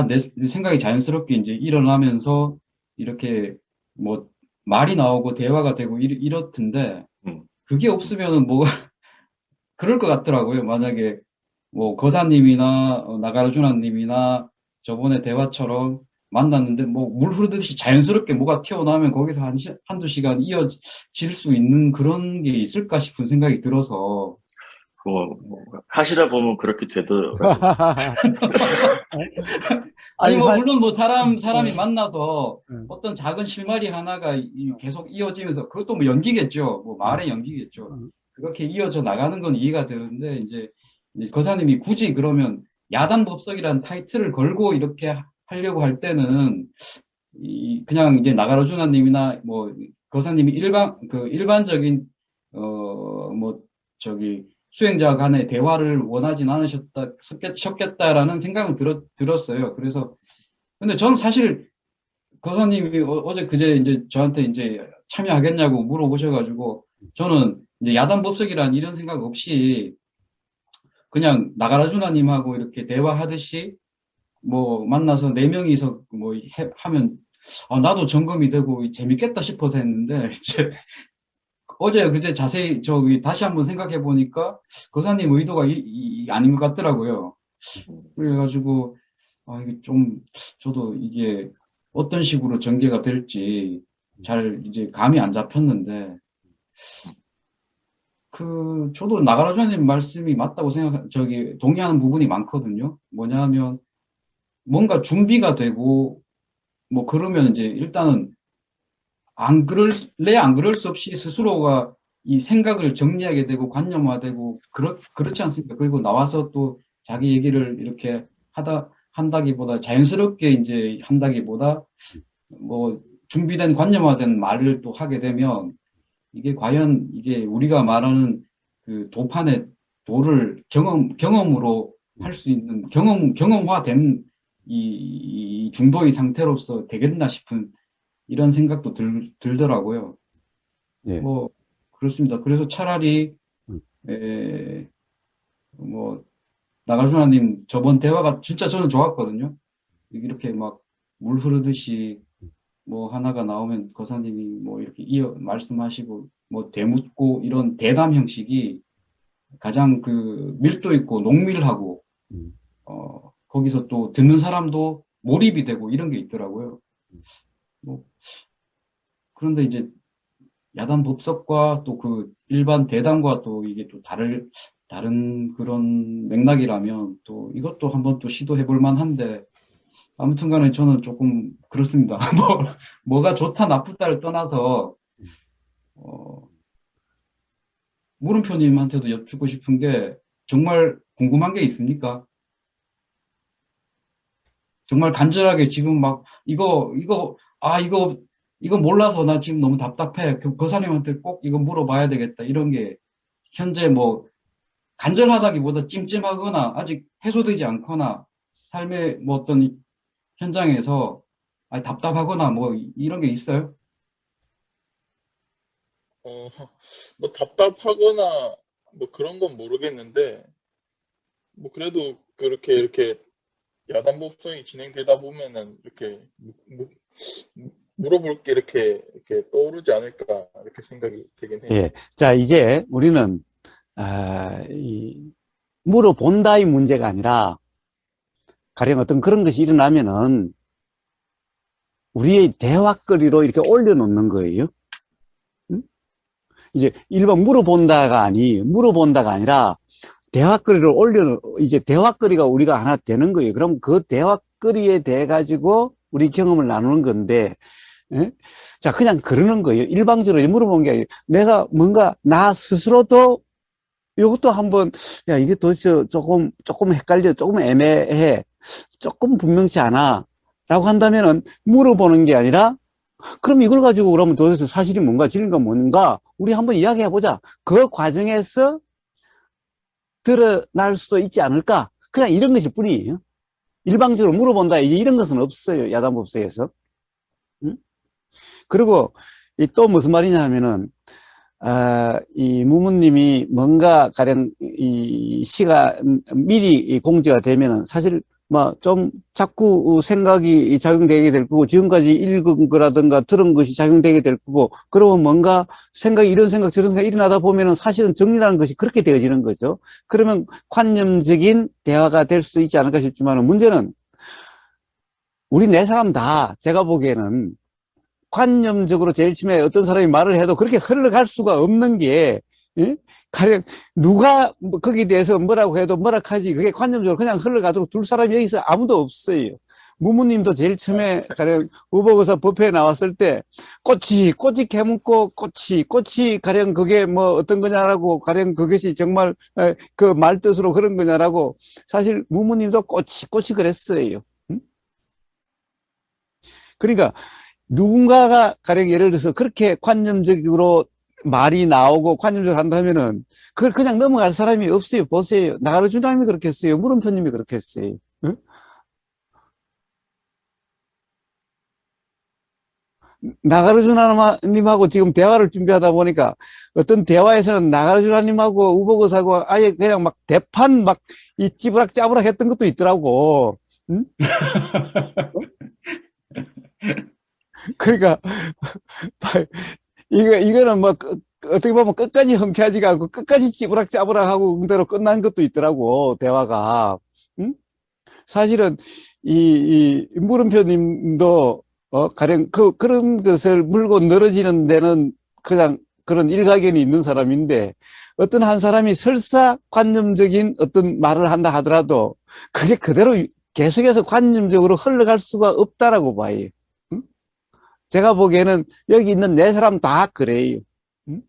내 생각이 자연스럽게 이제 일어나면서 이렇게 뭐 말이 나오고 대화가 되고 이렇던데 음. 그게 없으면은 뭐 그럴 것 같더라고요. 만약에 뭐 거사님이나 나가르주나님이나 저번에 대화처럼 만났는데 뭐 물 흐르듯이 자연스럽게 뭐가 튀어나오면 거기서 한두 시간 이어질 수 있는 그런 게 있을까 싶은 생각이 들어서 뭐 하시다 보면 그렇게 되더라고요. 아니, 아니, 뭐, 물론, 뭐, 사람이 어, 만나서 어. 어떤 작은 실마리 하나가 계속 이어지면서, 그것도 뭐 연기겠죠. 뭐, 말의 연기겠죠. 그렇게 이어져 나가는 건 이해가 되는데, 이제 거사님이 굳이 그러면 야단법석이라는 타이틀을 걸고 이렇게 하려고 할 때는, 그냥 이제 나가로주나님이나 뭐, 거사님이 일반적인, 뭐, 저기, 수행자 간의 대화를 원하진 않으셨겠다라는 생각은 들었어요. 그래서, 근데 저는 사실 거사님이 어제 그제 이제 저한테 이제 참여하겠냐고 물어보셔가지고, 저는 이제 야단법석이란 이런 생각 없이 그냥 나가라주나님하고 이렇게 대화하듯이 뭐 만나서 네 명이서 뭐 하면, 나도 점검이 되고 재밌겠다 싶어서 했는데, 이제 어제 그제 자세히 다시 한번 생각해 보니까 거사님 의도가 아닌 것 같더라고요. 그래가지고 이게 좀 저도 이게 어떤 식으로 전개가 될지 잘 이제 감이 안 잡혔는데 저도 나가라주님 말씀이 맞다고 동의하는 부분이 많거든요. 뭐냐면 뭔가 준비가 되고 뭐 그러면 이제 일단은 안 그럴 수 없이 스스로가 이 생각을 정리하게 되고 관념화되고 그렇지 않습니까? 그리고 나와서 또 자기 얘기를 이렇게 한다기보다 자연스럽게 이제 한다기보다 뭐 준비된 관념화된 말을 또 하게 되면 이게 과연 이게 우리가 말하는 그 도판의 도를 경험으로 할 수 있는 경험화된 이 중도의 상태로서 되겠나 싶은 이런 생각도 들더라고요. 예. 뭐, 그렇습니다. 그래서 차라리, 음. 뭐, 나가주나님 저번 대화가 진짜 저는 좋았거든요. 이렇게 막 물 흐르듯이 뭐 하나가 나오면 거사님이 뭐 이렇게 말씀하시고 뭐 되묻고 이런 대담 형식이 가장 그 밀도 있고 농밀하고, 음. 거기서 또 듣는 사람도 몰입이 되고 이런 게 있더라고요. 뭐, 그런데 이제 야단 법석과 또 그 일반 대담과 또 이게 또 다른 그런 맥락이라면 또 이것도 한번 또 시도해 볼 만한데 아무튼 간에 저는 조금 그렇습니다. 뭐가 좋다 나쁘다를 떠나서, 물음표님한테도 여쭙고 싶은 게 정말 궁금한 게 있습니까? 정말 간절하게 지금 막 이거 몰라서 나 지금 너무 답답해. 거사님한테 꼭 이거 물어봐야 되겠다. 이런 게 현재 뭐 간절하다기보다 찜찜하거나 아직 해소되지 않거나 삶의 뭐 어떤 현장에서 답답하거나 뭐 이런 게 있어요? 어, 뭐 답답하거나 뭐 그런 건 모르겠는데, 뭐 그래도 그렇게 이렇게 야단 법정이 진행되다 보면은 이렇게 물어볼 게 이렇게 떠오르지 않을까 이렇게 생각이 되긴 해요. 예. 자, 이제 우리는, 물어본다의 문제가 아니라, 가령 어떤 그런 것이 일어나면은, 우리의 대화거리로 이렇게 올려놓는 거예요. 응? 이제 일반 물어본다가 아니라, 이제 대화거리가 우리가 하나 되는 거예요. 그럼 그 대화거리에 대해 가지고 우리 경험을 나누는 건데, 예? 자, 그냥 그러는 거예요. 일방적으로 물어본 게 아니라, 내가 뭔가 나 스스로도 이것도 한번, 야, 이게 도대체 조금 헷갈려, 조금 애매해, 조금 분명치 않아. 라고 한다면은 물어보는 게 아니라, 그럼 이걸 가지고 그러면 도대체 사실이 뭔가, 진리가 뭔가, 우리 한번 이야기해보자. 그 과정에서 드러날 수도 있지 않을까? 그냥 이런 것일 뿐이에요. 일방적으로 물어본다. 이제 이런 것은 없어요. 야단법석에서. 응? 그리고 또 무슨 말이냐 하면은, 이 무무님이 뭔가 가령 이 시가 미리 공지가 되면은 사실 뭐 좀 자꾸 생각이 작용되게 될 거고, 지금까지 읽은 거라든가 들은 것이 작용되게 될 거고, 그러면 뭔가 이런 생각 저런 생각 일어나다 보면은 사실은 정리라는 것이 그렇게 되어지는 거죠. 그러면 관념적인 대화가 될 수도 있지 않을까 싶지만, 문제는 우리 네 사람 다 제가 보기에는 관념적으로 제일 처음에 어떤 사람이 말을 해도 그렇게 흘러갈 수가 없는 게, 예? 가령 누가 거기에 대해서 뭐라고 해도 뭐라 하지, 그게 관념적으로 그냥 흘러가도록 둘 사람이 여기서 아무도 없어요. 무무님도 제일 처음에 가령 우보거사 법회에 나왔을 때 꽃이 캐묻고 꽃이 가령 그게 뭐 어떤 거냐라고, 가령 그것이 정말 그 말뜻으로 그런 거냐라고, 사실 무무님도 꽃이 그랬어요. 응? 그러니까 누군가가 가령 예를 들어서 그렇게 관념적으로 말이 나오고 관념적으로 한다면은 그걸 그냥 넘어갈 사람이 없어요. 보세요. 나가르주님이 그렇게 했어요. 물음표님이 그렇게 했어요. 응? 나가르주님하고 지금 대화를 준비하다 보니까 어떤 대화에서는 나가르주님하고 우보거사고 아예 그냥 막 대판 막 이 찌부락짜부락 했던 것도 있더라고. 응? 그러니까 이거는 뭐 어떻게 보면 끝까지 흔쾌하지가 않고 끝까지 찌부락짜부락하고 그대로 끝난 것도 있더라고, 대화가. 응? 사실은 이 물음표님도 가령 그런 것을 물고 늘어지는 데는 그냥 그런 일가견이 있는 사람인데, 어떤 한 사람이 설사 관념적인 어떤 말을 한다 하더라도 그게 그대로 계속해서 관념적으로 흘러갈 수가 없다라고 봐요. 응? 제가 보기에는 여기 있는 네 사람 다 그래요. 응?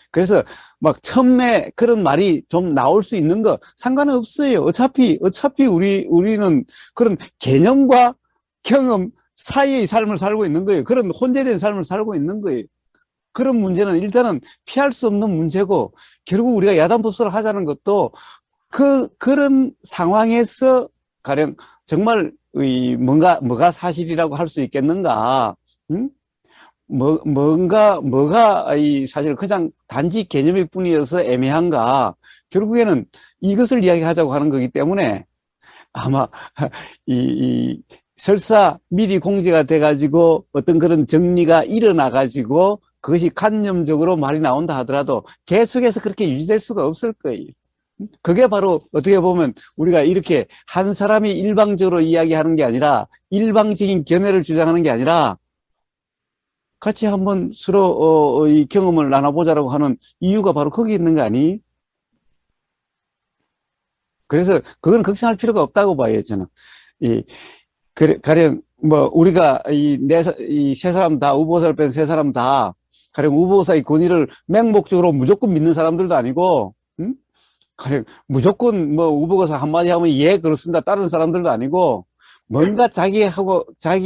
그래서 막 처음에 그런 말이 좀 나올 수 있는 거 상관은 없어요. 어차피 우리는 그런 개념과 경험 사이의 삶을 살고 있는 거예요. 그런 혼재된 삶을 살고 있는 거예요. 그런 문제는 일단은 피할 수 없는 문제고, 결국 우리가 야단법석을 하자는 것도 그런 상황에서 가령 정말 뭐가 사실이라고 할 수 있겠는가? 응? 뭐가 사실 그냥 단지 개념일 뿐이어서 애매한가? 결국에는 이것을 이야기하자고 하는 거기 때문에 아마 설사 미리 공지가 돼가지고 어떤 그런 정리가 일어나가지고 그것이 관념적으로 말이 나온다 하더라도 계속해서 그렇게 유지될 수가 없을 거예요. 그게 바로 어떻게 보면 우리가 이렇게 한 사람이 일방적으로 이야기하는 게 아니라, 일방적인 견해를 주장하는 게 아니라 같이 한번 서로 이 경험을 나눠보자라고 하는 이유가 바로 거기 있는 거 아니? 그래서 그건 걱정할 필요가 없다고 봐요, 저는. 가령 뭐 우리가 이 세 사람 다, 우보사를 뺀 세 사람 다 가령 우보사의 권위를 맹목적으로 무조건 믿는 사람들도 아니고, 응? 가령 무조건 뭐 우보거사 한마디 하면 예 그렇습니다 다른 사람들도 아니고, 뭔가 자기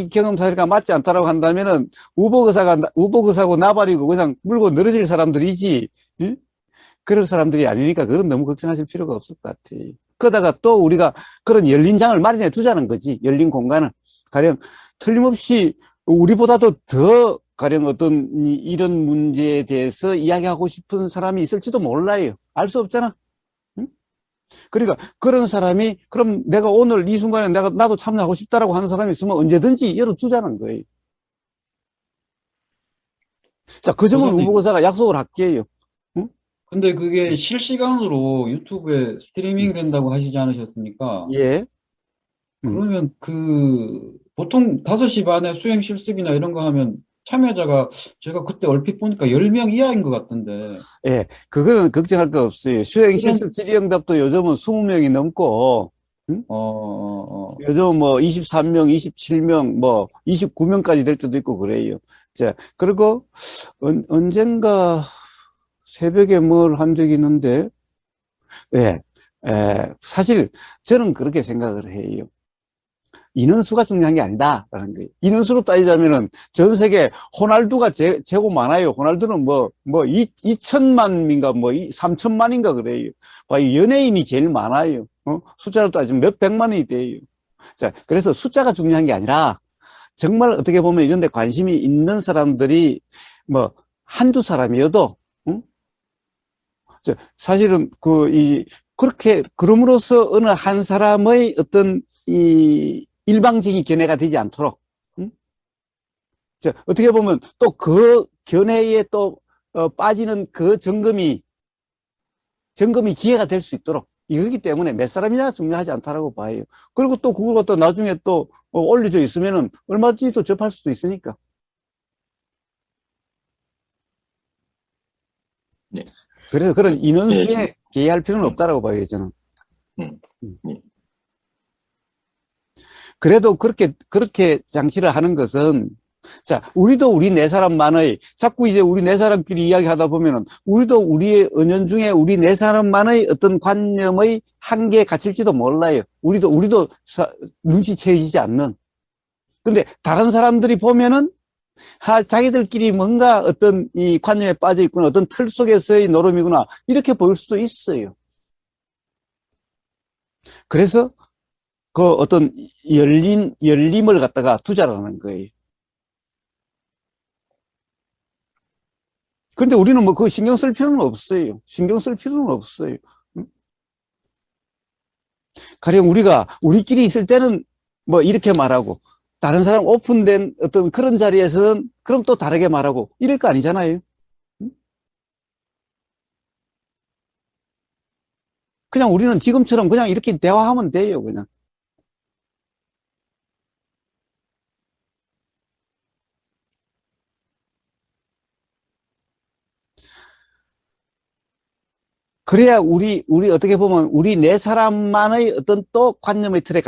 경험 사실과 맞지 않다라고 한다면은 우복의사고 나발이고 그냥 물고 늘어질 사람들이지, 응? 그럴 사람들이 아니니까 그건 너무 걱정하실 필요가 없을 것 같아. 그러다가 또 우리가 그런 열린 장을 마련해 두자는 거지. 열린 공간을. 가령 틀림없이 우리보다도 더 가령 어떤 이런 문제에 대해서 이야기하고 싶은 사람이 있을지도 몰라요. 알 수 없잖아. 응? 그러니까 그런 사람이 그럼 내가 오늘 이 순간에 나도 참여하고 싶다라고 하는 사람이 있으면 언제든지 열어두자는 거예요. 자, 그 점은 교수님, 우보고사가 약속을 할게요. 응? 근데 그게 실시간으로 유튜브에 스트리밍 된다고 하시지 않으셨습니까? 예. 응. 그러면 보통 5시 반에 수행 실습이나 이런 거 하면 참여자가 제가 그때 얼핏 보니까 10명 이하인 것 같던데, 예, 그거는 걱정할 거 없어요. 수행 그런, 실습 질의응답도 요즘은 20명이 넘고, 응? 요즘 뭐 23명, 27명, 뭐 29명까지 될 때도 있고 그래요. 자, 그리고 언젠가 새벽에 뭘 한 적이 있는데, 예, 사실 저는 그렇게 생각을 해요. 인원수가 중요한 게 아니다라는 거예요. 인원수로 따지자면은 전 세계 호날두가 최고 많아요. 호날두는 뭐 2천만인가 뭐 3천만인가 그래요. 연예인이 제일 많아요. 숫자로 따지면 몇 백만이 돼요. 자, 그래서 숫자가 중요한 게 아니라 정말 어떻게 보면 이런 데 관심이 있는 사람들이 뭐 한두 사람이어도, 응? 사실은 그렇게 그럼으로써 어느 한 사람의 어떤 이 일방적인 견해가 되지 않도록, 응? 어떻게 보면 또 그 견해에 또 빠지는 그 점검이 기회가 될 수 있도록 이거기 때문에 몇 사람이나 중요하지 않다라고 봐요. 그리고 또 그거 또 나중에 또 올려져 있으면은 얼마든지 또 접할 수도 있으니까. 네. 그래서 그런 예, 인원수에 개의할 필요는 음, 없다라고 봐요, 저는. 음, 예, 그래도 그렇게 장치를 하는 것은, 자, 우리도 우리 네 사람만의, 자꾸 이제 우리 네 사람끼리 이야기하다 보면은, 우리도 우리의 은연중에 우리 네 사람만의 어떤 관념의 한계에 갇힐지도 몰라요. 우리도 눈치채지지 않는. 근데 다른 사람들이 보면은, 자기들끼리 뭔가 어떤 이 관념에 빠져 있구나, 어떤 틀 속에서의 노름이구나, 이렇게 보일 수도 있어요. 그래서 그 어떤 열림을 갖다가 두자라는 거예요. 근데 우리는 뭐 그거 신경 쓸 필요는 없어요. 신경 쓸 필요는 없어요. 가령 우리가 우리끼리 있을 때는 뭐 이렇게 말하고 다른 사람 오픈된 어떤 그런 자리에서는 그럼 또 다르게 말하고 이럴 거 아니잖아요. 그냥 우리는 지금처럼 그냥 이렇게 대화하면 돼요. 그냥. 그래야 우리 어떻게 보면 우리 네 사람만의 어떤 또 관념의 틀에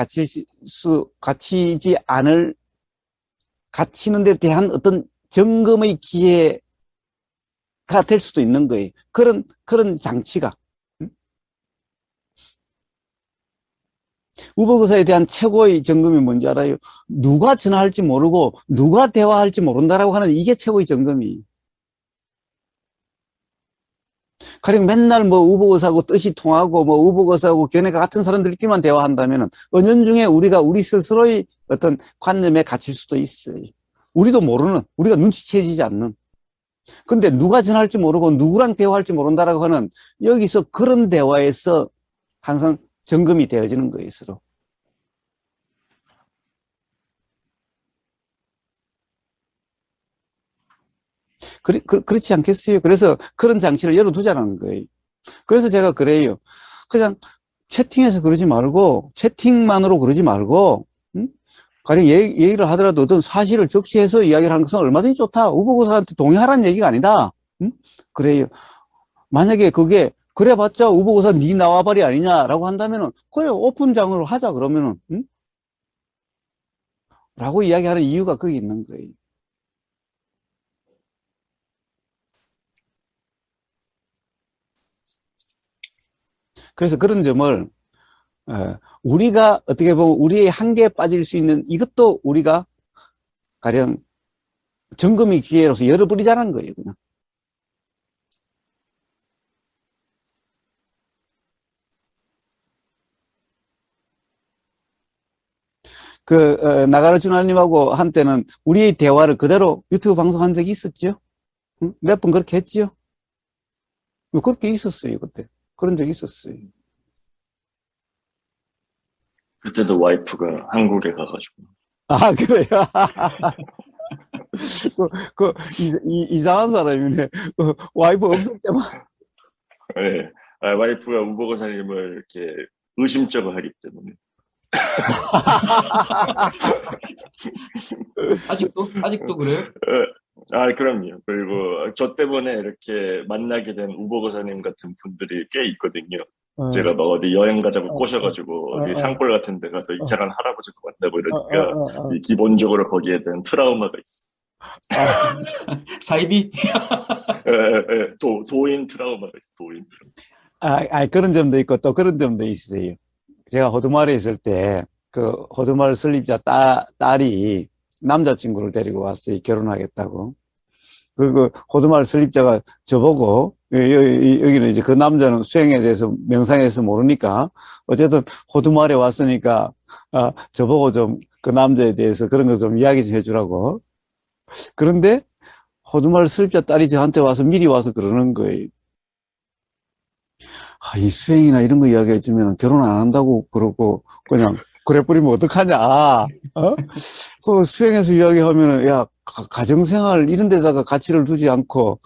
갇히는 데 대한 어떤 점검의 기회가 될 수도 있는 거예요. 그런 장치가. 우버그사에 대한 최고의 점검이 뭔지 알아요? 누가 전화할지 모르고 누가 대화할지 모른다라고 하는 이게 최고의 점검이. 가령 맨날 뭐 우버그사하고 뜻이 통하고 뭐 우버그사하고 견해가 같은 사람들끼리만 대화한다면 은연중에 우리가 우리 스스로의 어떤 관념에 갇힐 수도 있어요. 우리도 모르는, 우리가 눈치채지지 않는. 근데 누가 전화할지 모르고 누구랑 대화할지 모른다라고 하는 여기서 그런 대화에서 항상 점검이 되어지는 거예요, 서로. 그렇지 않겠어요? 그래서 그런 장치를 열어두자는 거예요. 그래서 제가 그래요. 그냥 채팅해서 그러지 말고, 채팅만으로 그러지 말고, 응? 가령 얘기를 하더라도 어떤 사실을 적시해서 이야기를 하는 것은 얼마든지 좋다. 우보고사한테 동의하라는 얘기가 아니다. 응? 그래요. 만약에 그게, 그래봤자 우보고사 니 나와버리 아니냐라고 한다면은, 그래, 오픈장으로 하자, 그러면은, 응? 라고 이야기하는 이유가 거기 있는 거예요. 그래서 그런 점을 우리가 어떻게 보면 우리의 한계에 빠질 수 있는 이것도 우리가 가령 점검의 기회로서 열어버리자는 거예요, 그냥. 나가르 주나님하고 한때는 우리의 대화를 그대로 유튜브 방송한 적이 있었죠? 응? 몇 번 그렇게 했지요? 그렇게 있었어요, 그때. 그런 적이 있었어요. 그때도 와이프가 한국에 가가지고. 아, 그래요? 이상한 사람이네. 와이프 없을 때만. 네. 와이프가 우보고사님을 이렇게 의심쩍어 하기 때문에. 아직도 그래요? 그럼요. 그리고 저 때문에 이렇게 만나게 된 우보고사님 같은 분들이 꽤 있거든요. 제가 막 어디 여행 가자고 꼬셔가지고 어디 산골 같은 데 가서 이상한 할아버지도 만나고 이러니까 기본적으로 거기에 대한 트라우마가 있어. 사이비? 도인 트라우마가 있어. 도인 트라우마. 그런 점도 있고 또 그런 점도 있어요. 제가 호두마을에 있을 때 그 호두마을 설립자 딸이 남자친구를 데리고 왔어요. 결혼하겠다고. 그 호두마을 설립자가 저보고 여기는 이제 그 남자는 수행에 대해서 명상에서 모르니까 어쨌든 호두마을에 왔으니까 저보고 좀 그 남자에 대해서 그런 거 좀 이야기 좀 해주라고. 그런데 호두마을 설립자 딸이 저한테 와서 미리 와서 그러는 거예요. 이 수행이나 이런 거 이야기해 주면 결혼 안 한다고 그러고 그냥 그래 버리면 어떡하냐. 그 수행에서 이야기하면은 야 가정생활 이런 데다가 가치를 두지 않고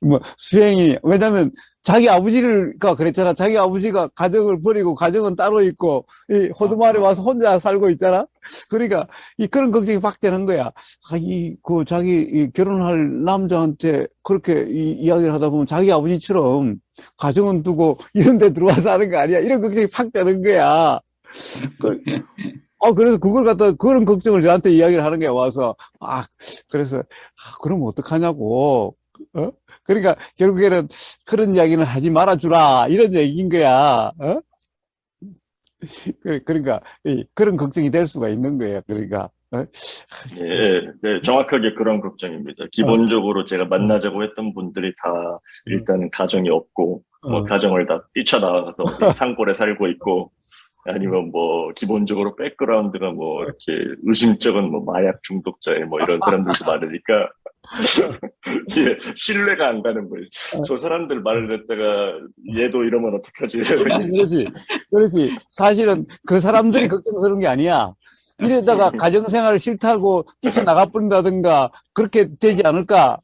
뭐 수행이 왜냐면 자기 아버지가 그랬잖아. 자기 아버지가 가정을 버리고 가정은 따로 있고 이 호두마을에 와서 혼자 살고 있잖아. 그러니까 그런 걱정이 확 되는 거야. 자기 결혼할 남자한테 그렇게 이야기를 하다 보면 자기 아버지처럼 가정은 두고 이런 데 들어와서 하는 거 아니야. 이런 걱정이 팍 되는 거야. 그래서 그걸 갖다 그런 걱정을 저한테 이야기를 하는 게 와서 그래서 그럼 어떡하냐고. 그러니까 결국에는 그런 이야기는 하지 말아주라 이런 얘기인 거야. 그러니까 그런 걱정이 될 수가 있는 거예요. 그러니까 네, 정확하게 그런 걱정입니다. 기본적으로 제가 만나자고 했던 분들이 다 일단은 가정이 없고 뭐 가정을 다 뛰쳐나와서 산골에 살고 있고 아니면 뭐 기본적으로 백그라운드가 뭐 이렇게 의심쩍은 뭐 마약 중독자에 뭐 이런 사람들도 많으니까 이게 신뢰가 안 가는 거예요. 저 사람들 말을 듣다가 얘도 이러면 어떡하지? 그렇지. 사실은 그 사람들이 걱정스러운 게 아니야. 이러다가 가정생활을 싫다고 뛰쳐나가버린다든가 그렇게 되지 않을까?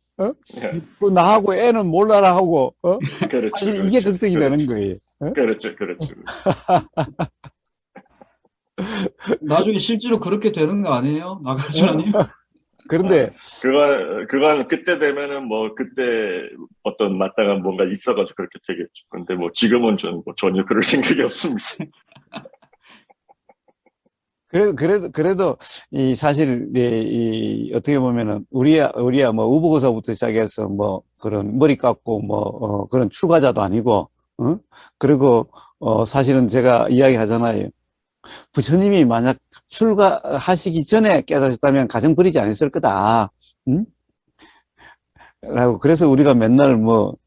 나하고 애는 몰라라 하고 그렇죠, 사실 이게 걱정이 되는 거예요. 그렇죠. 나중에 실제로 그렇게 되는 거 아니에요? 나가주나님? 그런데 그건 그때 되면은 뭐 그때 어떤 마땅한 뭔가 있어가지고 그렇게 되겠죠. 근데 뭐 지금은 전혀 그럴 생각이 없습니다. 그래도 사실 어떻게 보면은 우리야 뭐 우보고사부터 시작해서 뭐 그런 머리 깎고 뭐 그런 출가자도 아니고 그리고 사실은 제가 이야기하잖아요. 부처님이 만약 출가하시기 전에 깨닫셨다면 가정 버리지 않았을 거다. 응? 라고 그래서 우리가 맨날 뭐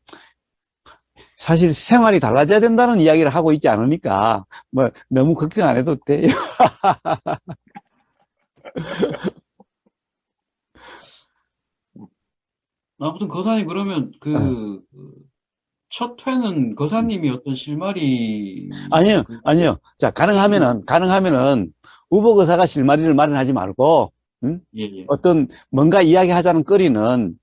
사실 생활이 달라져야 된다는 이야기를 하고 있지 않으니까 뭐 너무 걱정 안 해도 돼요. 아무튼 거사님 그러면 첫 회는 거사님이 어떤 실마리 아니요. 자, 가능하면은 우보거사가 실마리를 마련하지 말고 예. 어떤 뭔가 이야기하자는 거리는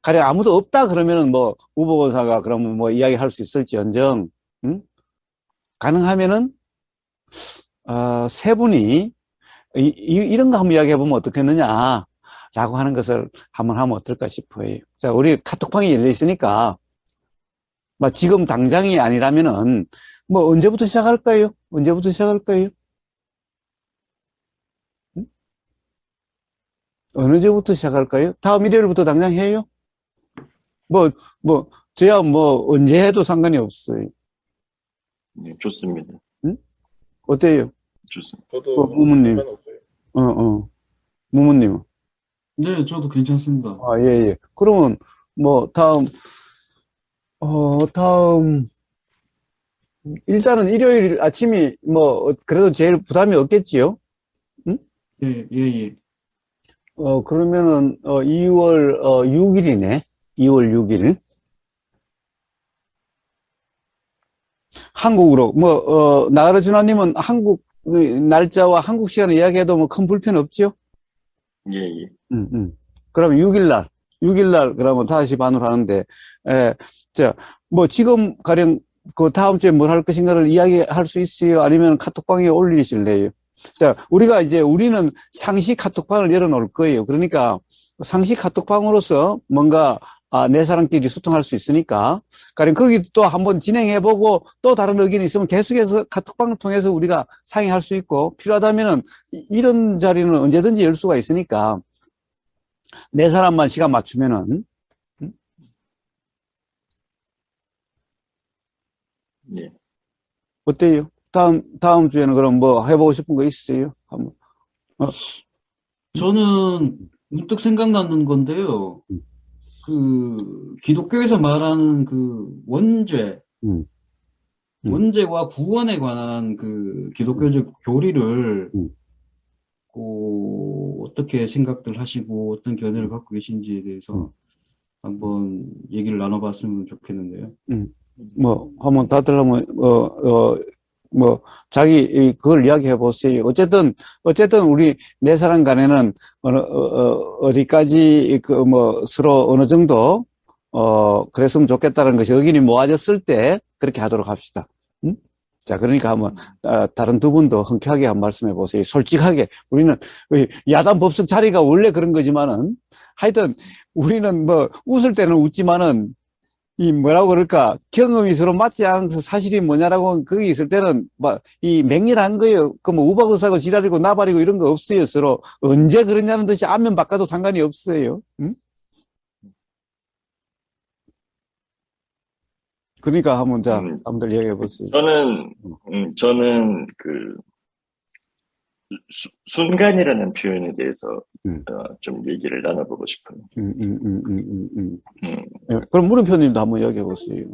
가령 아무도 없다 그러면은 뭐 우보거사가 그러면 뭐 이야기할 수 있을지언정 가능하면은 세 분이 이런 거 한번 이야기해 보면 어떻겠느냐라고 하는 것을 한번 하면 어떨까 싶어요. 자, 우리 카톡방이 열려 있으니까 뭐 지금 당장이 아니라면은 뭐 언제부터 시작할까요? 어느 주부터 시작할까요? 다음 일요일부터 당장 해요? 저야 뭐 언제 해도 상관이 없어요. 네, 좋습니다. 응? 어때요? 좋습니다. 저도 부모님. 상관없어요. 무무님은? 네, 저도 괜찮습니다. 아, 예, 예. 그러면, 뭐, 다음, 일단은 일요일 아침이, 뭐, 그래도 제일 부담이 없겠지요? 응? 예, 예, 예. 그러면은, 2월, 6일이네. 2월 6일. 한국으로, 뭐, 나가르주나님은 한국 날짜와 한국 시간을 이야기해도 뭐 큰 불편 없지요? 예, 예. 그럼 6일날, 그러면 5시 반으로 하는데, 뭐, 지금 가령, 그 다음 주에 뭘 할 것인가를 이야기할 수 있어요? 아니면 카톡방에 올리실래요? 자, 우리는 상시 카톡방을 열어놓을 거예요. 그러니까, 상시 카톡방으로서 뭔가, 네 사람끼리 소통할 수 있으니까, 가령 거기 또 한번 진행해보고, 또 다른 의견이 있으면 계속해서 카톡방을 통해서 우리가 상의할 수 있고, 필요하다면은, 이런 자리는 언제든지 열 수가 있으니까, 네 사람만 시간 맞추면은, 예. 어때요? 다음 주에는 그럼 뭐 해보고 싶은 거 있어요? 한번. 저는 문득 생각나는 건데요. 음. 그 기독교에서 말하는 그 원죄, 음. 원죄와 구원에 관한 그 기독교적 교리를 음. 어떻게 생각들 하시고 어떤 견해를 갖고 계신지에 대해서 한번 얘기를 나눠봤으면 좋겠는데요. 뭐, 한번 다들 한번, 뭐, 그걸 이야기해 보세요. 어쨌든, 우리 네 사람 간에는, 어디까지, 서로 어느 정도, 그랬으면 좋겠다는 것이 의견이 모아졌을 때, 그렇게 하도록 합시다. 응? 자, 그러니까 한번, 다른 두 분도 흔쾌하게 한번 말씀해 보세요. 솔직하게. 우리는, 야단 법석 자리가 원래 그런 거지만은, 하여튼, 우리는 뭐, 웃을 때는 웃지만은, 뭐라고 그럴까, 경험이 서로 맞지 않아서 사실이 뭐냐라고, 거기 있을 때는, 이 맹렬한 거예요. 우박의사고 지랄이고 나발이고 이런 거 없어요. 서로. 언제 그러냐는 듯이 안면 바꿔도 상관이 없어요. 응? 그러니까 한번, 한번 얘기해 보세요. 저는 순간이라는 표현에 대해서 좀 얘기를 나눠보고 싶어요. 그럼 물음표님도 한번 얘기해 보세요.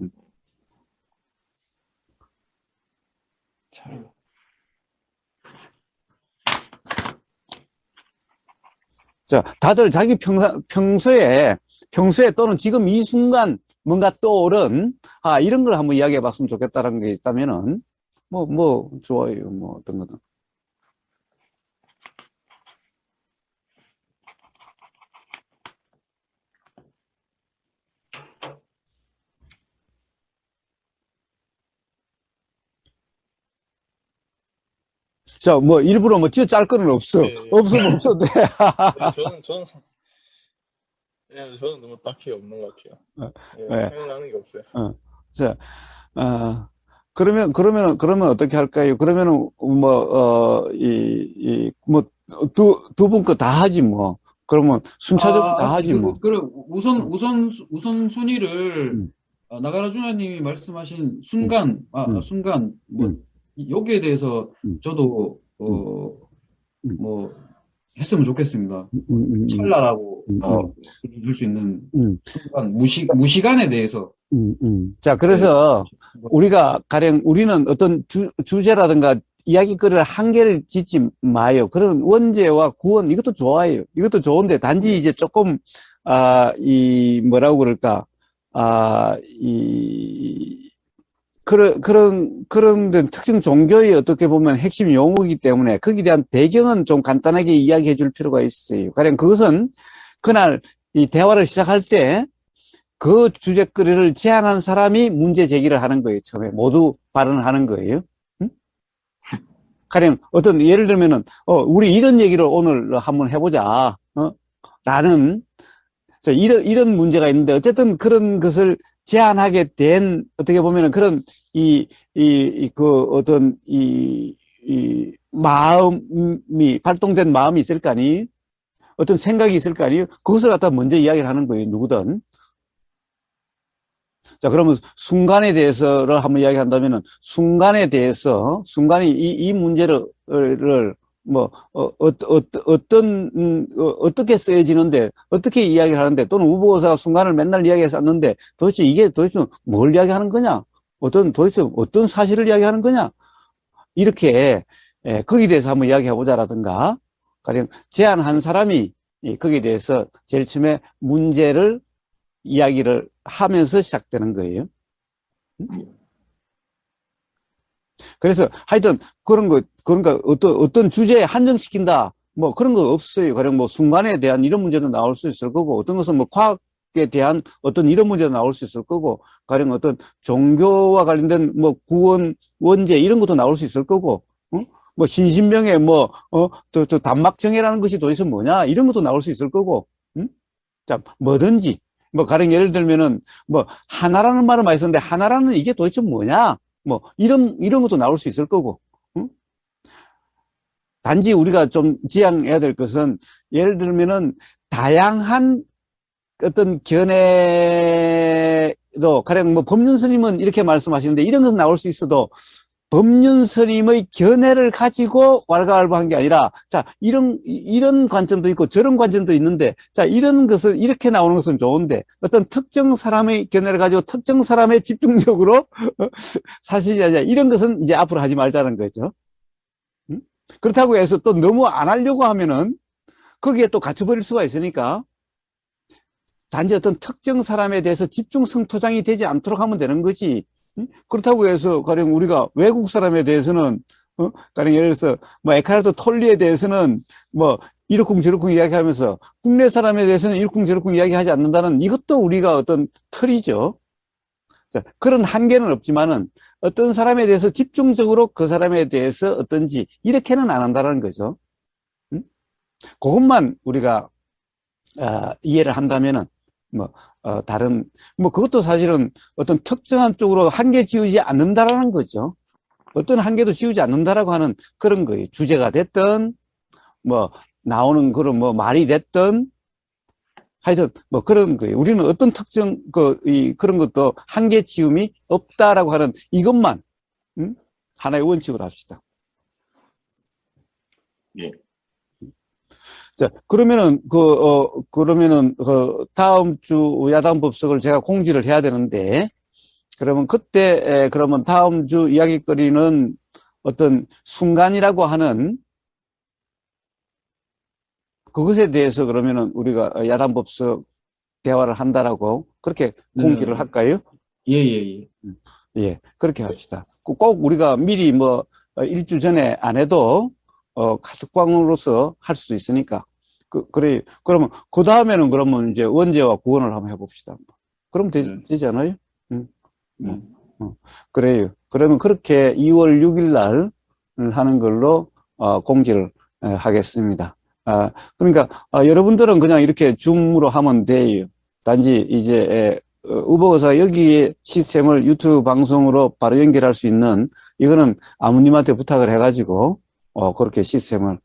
자, 다들 자기 평소에 또는 지금 이 순간 뭔가 떠오른, 이런 걸 한번 이야기해 봤으면 좋겠다는 게 있다면은, 좋아요. 뭐, 어떤 거든. 자, 뭐, 일부러 뭐, 짤 거는 없어. 예, 예. 없으면 없어도 돼. 저는 너무 딱히 없는 것 같아요. 예. 생각나는 게 없어요. 자, 그러면 어떻게 할까요? 그러면은, 두 분 거 다 하지, 뭐. 그러면 순차적으로 다 하지, 뭐. 그래, 우선 순위를, 나가라 주나님이 말씀하신 순간, 여기에 대해서 저도, 했으면 좋겠습니다. 찰나라고, 볼 수 있는 순간, 무시간에 대해서. 자, 그래서 우리는 어떤 주제라든가 이야기거리를 한계를 짓지 마요. 그런 원죄와 구원, 이것도 좋아요. 이것도 좋은데, 단지 이제 조금, 뭐라고 그럴까, 그런 특정 종교의 어떻게 보면 핵심 용어이기 때문에 거기에 대한 배경은 좀 간단하게 이야기해 줄 필요가 있어요. 가령 그것은 그날 이 대화를 시작할 때 그 주제거리를 제안한 사람이 문제 제기를 하는 거예요. 처음에 모두 발언을 하는 거예요. 응? 가령 예를 들면은 우리 이런 얘기를 오늘 한번 해보자. 라는 이런 문제가 있는데 어쨌든 그런 것을 제안하게 된 어떻게 보면은 그런 마음이 발동된 마음이 있을 거 아니? 어떤 생각이 있을 거 아니에요? 그것을 갖다 먼저 이야기를 하는 거예요. 누구든. 자, 그러면 순간에 대해서를 한번 이야기한다면은, 순간에 대해서, 순간이 이 문제를, 어떻게 쓰여지는데, 어떻게 이야기를 하는데, 또는 우보거사가 순간을 맨날 이야기했었는데, 도대체 이게 도대체 뭘 이야기하는 거냐? 도대체 어떤 사실을 이야기하는 거냐? 이렇게, 거기에 대해서 한번 이야기해보자라든가, 가령 제안한 사람이 거기에 대해서 제일 처음에 문제를 이야기를 하면서 시작되는 거예요. 그래서 하여튼 그러니까 어떤 주제에 한정시킨다. 뭐 그런 거 없어요. 가령 뭐 순간에 대한 이런 문제도 나올 수 있을 거고, 어떤 것은 뭐 과학에 대한 어떤 이런 문제도 나올 수 있을 거고, 가령 어떤 종교와 관련된 뭐 구원, 원죄 이런 것도 나올 수 있을 거고, 뭐 신신명의 또 단막정해라는 것이 도대체 뭐냐 이런 것도 나올 수 있을 거고, 자 뭐든지 뭐 가령 예를 들면은 뭐 하나라는 말을 많이 썼는데 하나라는 이게 도대체 뭐냐 뭐 이런 것도 나올 수 있을 거고, 단지 우리가 좀 지향해야 될 것은 예를 들면은 다양한 어떤 견해도 가령 뭐 법륜 스님은 이렇게 말씀하시는데 이런 것은 나올 수 있어도 법륜 스님의 견해를 가지고 왈가왈부한 게 아니라, 자, 이런 관점도 있고 저런 관점도 있는데, 자, 이런 것은, 이렇게 나오는 것은 좋은데, 어떤 특정 사람의 견해를 가지고 특정 사람의 집중적으로 사실이 아니라 이런 것은 이제 앞으로 하지 말자는 거죠. 그렇다고 해서 또 너무 안 하려고 하면은 거기에 또 갇혀버릴 수가 있으니까, 단지 어떤 특정 사람에 대해서 집중 성토장이 되지 않도록 하면 되는 거지. 그렇다고 해서 가령 우리가 외국 사람에 대해서는 가령 예를 들어서 뭐 에카르트 톨리에 대해서는 뭐 이러쿵저러쿵 이야기하면서 국내 사람에 대해서는 이러쿵저러쿵 이야기하지 않는다는 이것도 우리가 어떤 틀이죠. 자, 그런 한계는 없지만은 어떤 사람에 대해서 집중적으로 그 사람에 대해서 어떤지 이렇게는 안 한다는 거죠. 그것만 우리가 이해를 한다면은 다른 그것도 사실은 어떤 특정한 쪽으로 한계 지우지 않는다라는 거죠. 어떤 한계도 지우지 않는다라고 하는 그런 거예요. 주제가 됐든 나오는 그런 말이 됐든 하여튼 그런 거예요. 우리는 어떤 특정 그런 것도 한계 지움이 없다라고 하는 이것만 하나의 원칙으로 합시다. 예. 자, 그러면은, 다음 주 야당 법석을 제가 공지를 해야 되는데, 그러면 그러면 다음 주 이야기거리는 어떤 순간이라고 하는 그것에 대해서 그러면은 우리가 야당 법석 대화를 한다라고 그렇게 공지를 할까요? 예. 예, 그렇게 합시다. 꼭 우리가 미리 일주 전에 안 해도, 카톡방으로서 할 수도 있으니까. 그래요. 그러면, 그 다음에는 그러면 이제 원죄와 구원을 한번 해봅시다. 그럼 되지 않아요? 그래요. 그러면 그렇게 2월 6일 날 하는 걸로, 공지를 하겠습니다. 그러니까, 여러분들은 그냥 이렇게 줌으로 하면 돼요. 단지 이제, 우버거사 여기에 시스템을 유튜브 방송으로 바로 연결할 수 있는, 이거는 아무님한테 부탁을 해가지고, 그렇게 시스템을,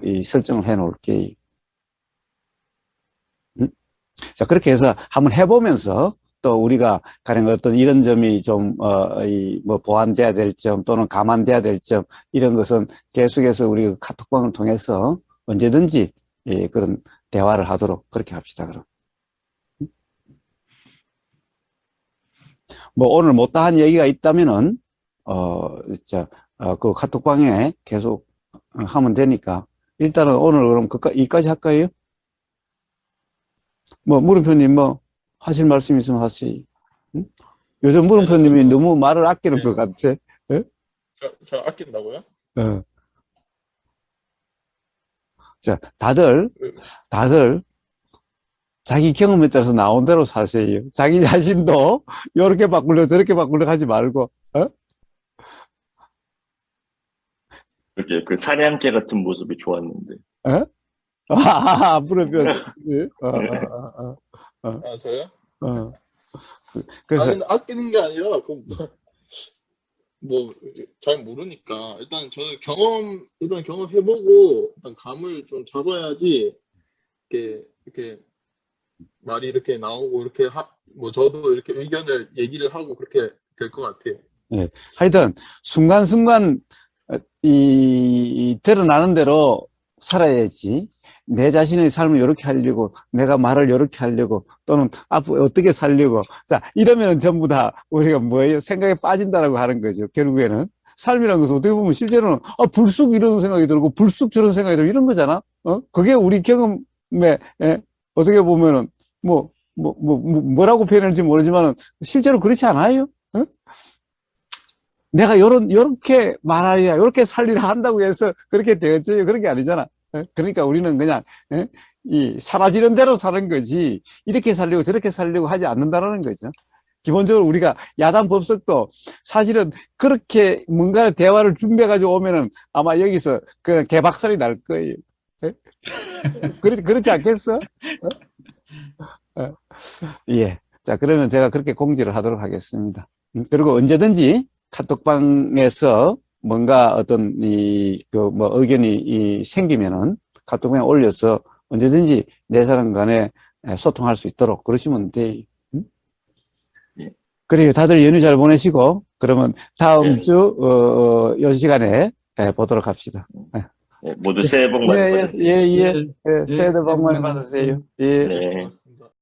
이 설정을 해 놓을게요. 자, 그렇게 해서 한번 해보면서, 또 우리가 가령 어떤 이런 점이 좀, 보완돼야 될 점, 또는 감안돼야 될 점, 이런 것은 계속해서 우리가 카톡방을 통해서 언제든지, 그런 대화를 하도록 그렇게 합시다, 그럼. 오늘 못다한 얘기가 있다면은, 그 카톡방에 계속 하면 되니까. 일단은 오늘 그럼 이까지 할까요? 물음표님 하실 말씀 있으면 하세요. 응? 요즘 물음표님이 너무 말을 아끼는 것 같아. 예? 저 아낀다고요? 자, 다들 자기 경험에 따라서 나온 대로 사세요. 자기 자신도 요렇게 바꾸려 저렇게 바꾸려 하지 말고, 그렇게 그 사냥개 같은 모습이 좋았는데. 물음표. 저요? 그래서, 아니, 아끼는 게 아니라, 잘 모르니까. 일단 저는 이런 경험 해보고, 일단 감을 좀 잡아야지, 이렇게 말이 이렇게 나오고 이렇게 뭐 저도 이렇게 의견을 얘기를 하고 그렇게 될 것 같아요. 예. 하여튼, 순간순간, 드러나는 대로 살아야지. 내 자신의 삶을 이렇게 하려고, 내가 말을 이렇게 하려고, 또는 앞으로 어떻게 살려고. 자, 이러면 전부 다 우리가 뭐예요? 생각에 빠진다라고 하는 거죠. 결국에는. 삶이라는 것은 어떻게 보면 실제로는, 불쑥 이런 생각이 들고, 불쑥 저런 생각이 들고, 이런 거잖아. 그게 우리 경험에, 예, 어떻게 보면은, 뭐라고 표현할지 모르지만은, 실제로 그렇지 않아요? 내가 요렇게 말하리라, 요렇게 살리라 한다고 해서 그렇게 되었지. 그런 게 아니잖아. 그러니까 우리는 그냥, 사라지는 대로 사는 거지, 이렇게 살려고 저렇게 살려고 하지 않는다라는 거죠. 기본적으로 우리가 야단 법석도 사실은 그렇게 뭔가를 대화를 준비해가지고 오면은 아마 여기서 그냥 개박살이 날 거예요. 그렇지 않겠어? 예. 자, 그러면 제가 그렇게 공지를 하도록 하겠습니다. 그리고 언제든지 카톡방에서 뭔가 어떤 의견이 생기면은 카톡방에 올려서 언제든지 네 사람 간에 소통할 수 있도록 그러시면 돼요. 예. 그래요. 다들 연휴 잘 보내시고, 그러면 다음 예. 주, 요 시간에 보도록 합시다. 모두 새해 복 많이 받으세요. 새해 복 많이 받으세요. 예. 네.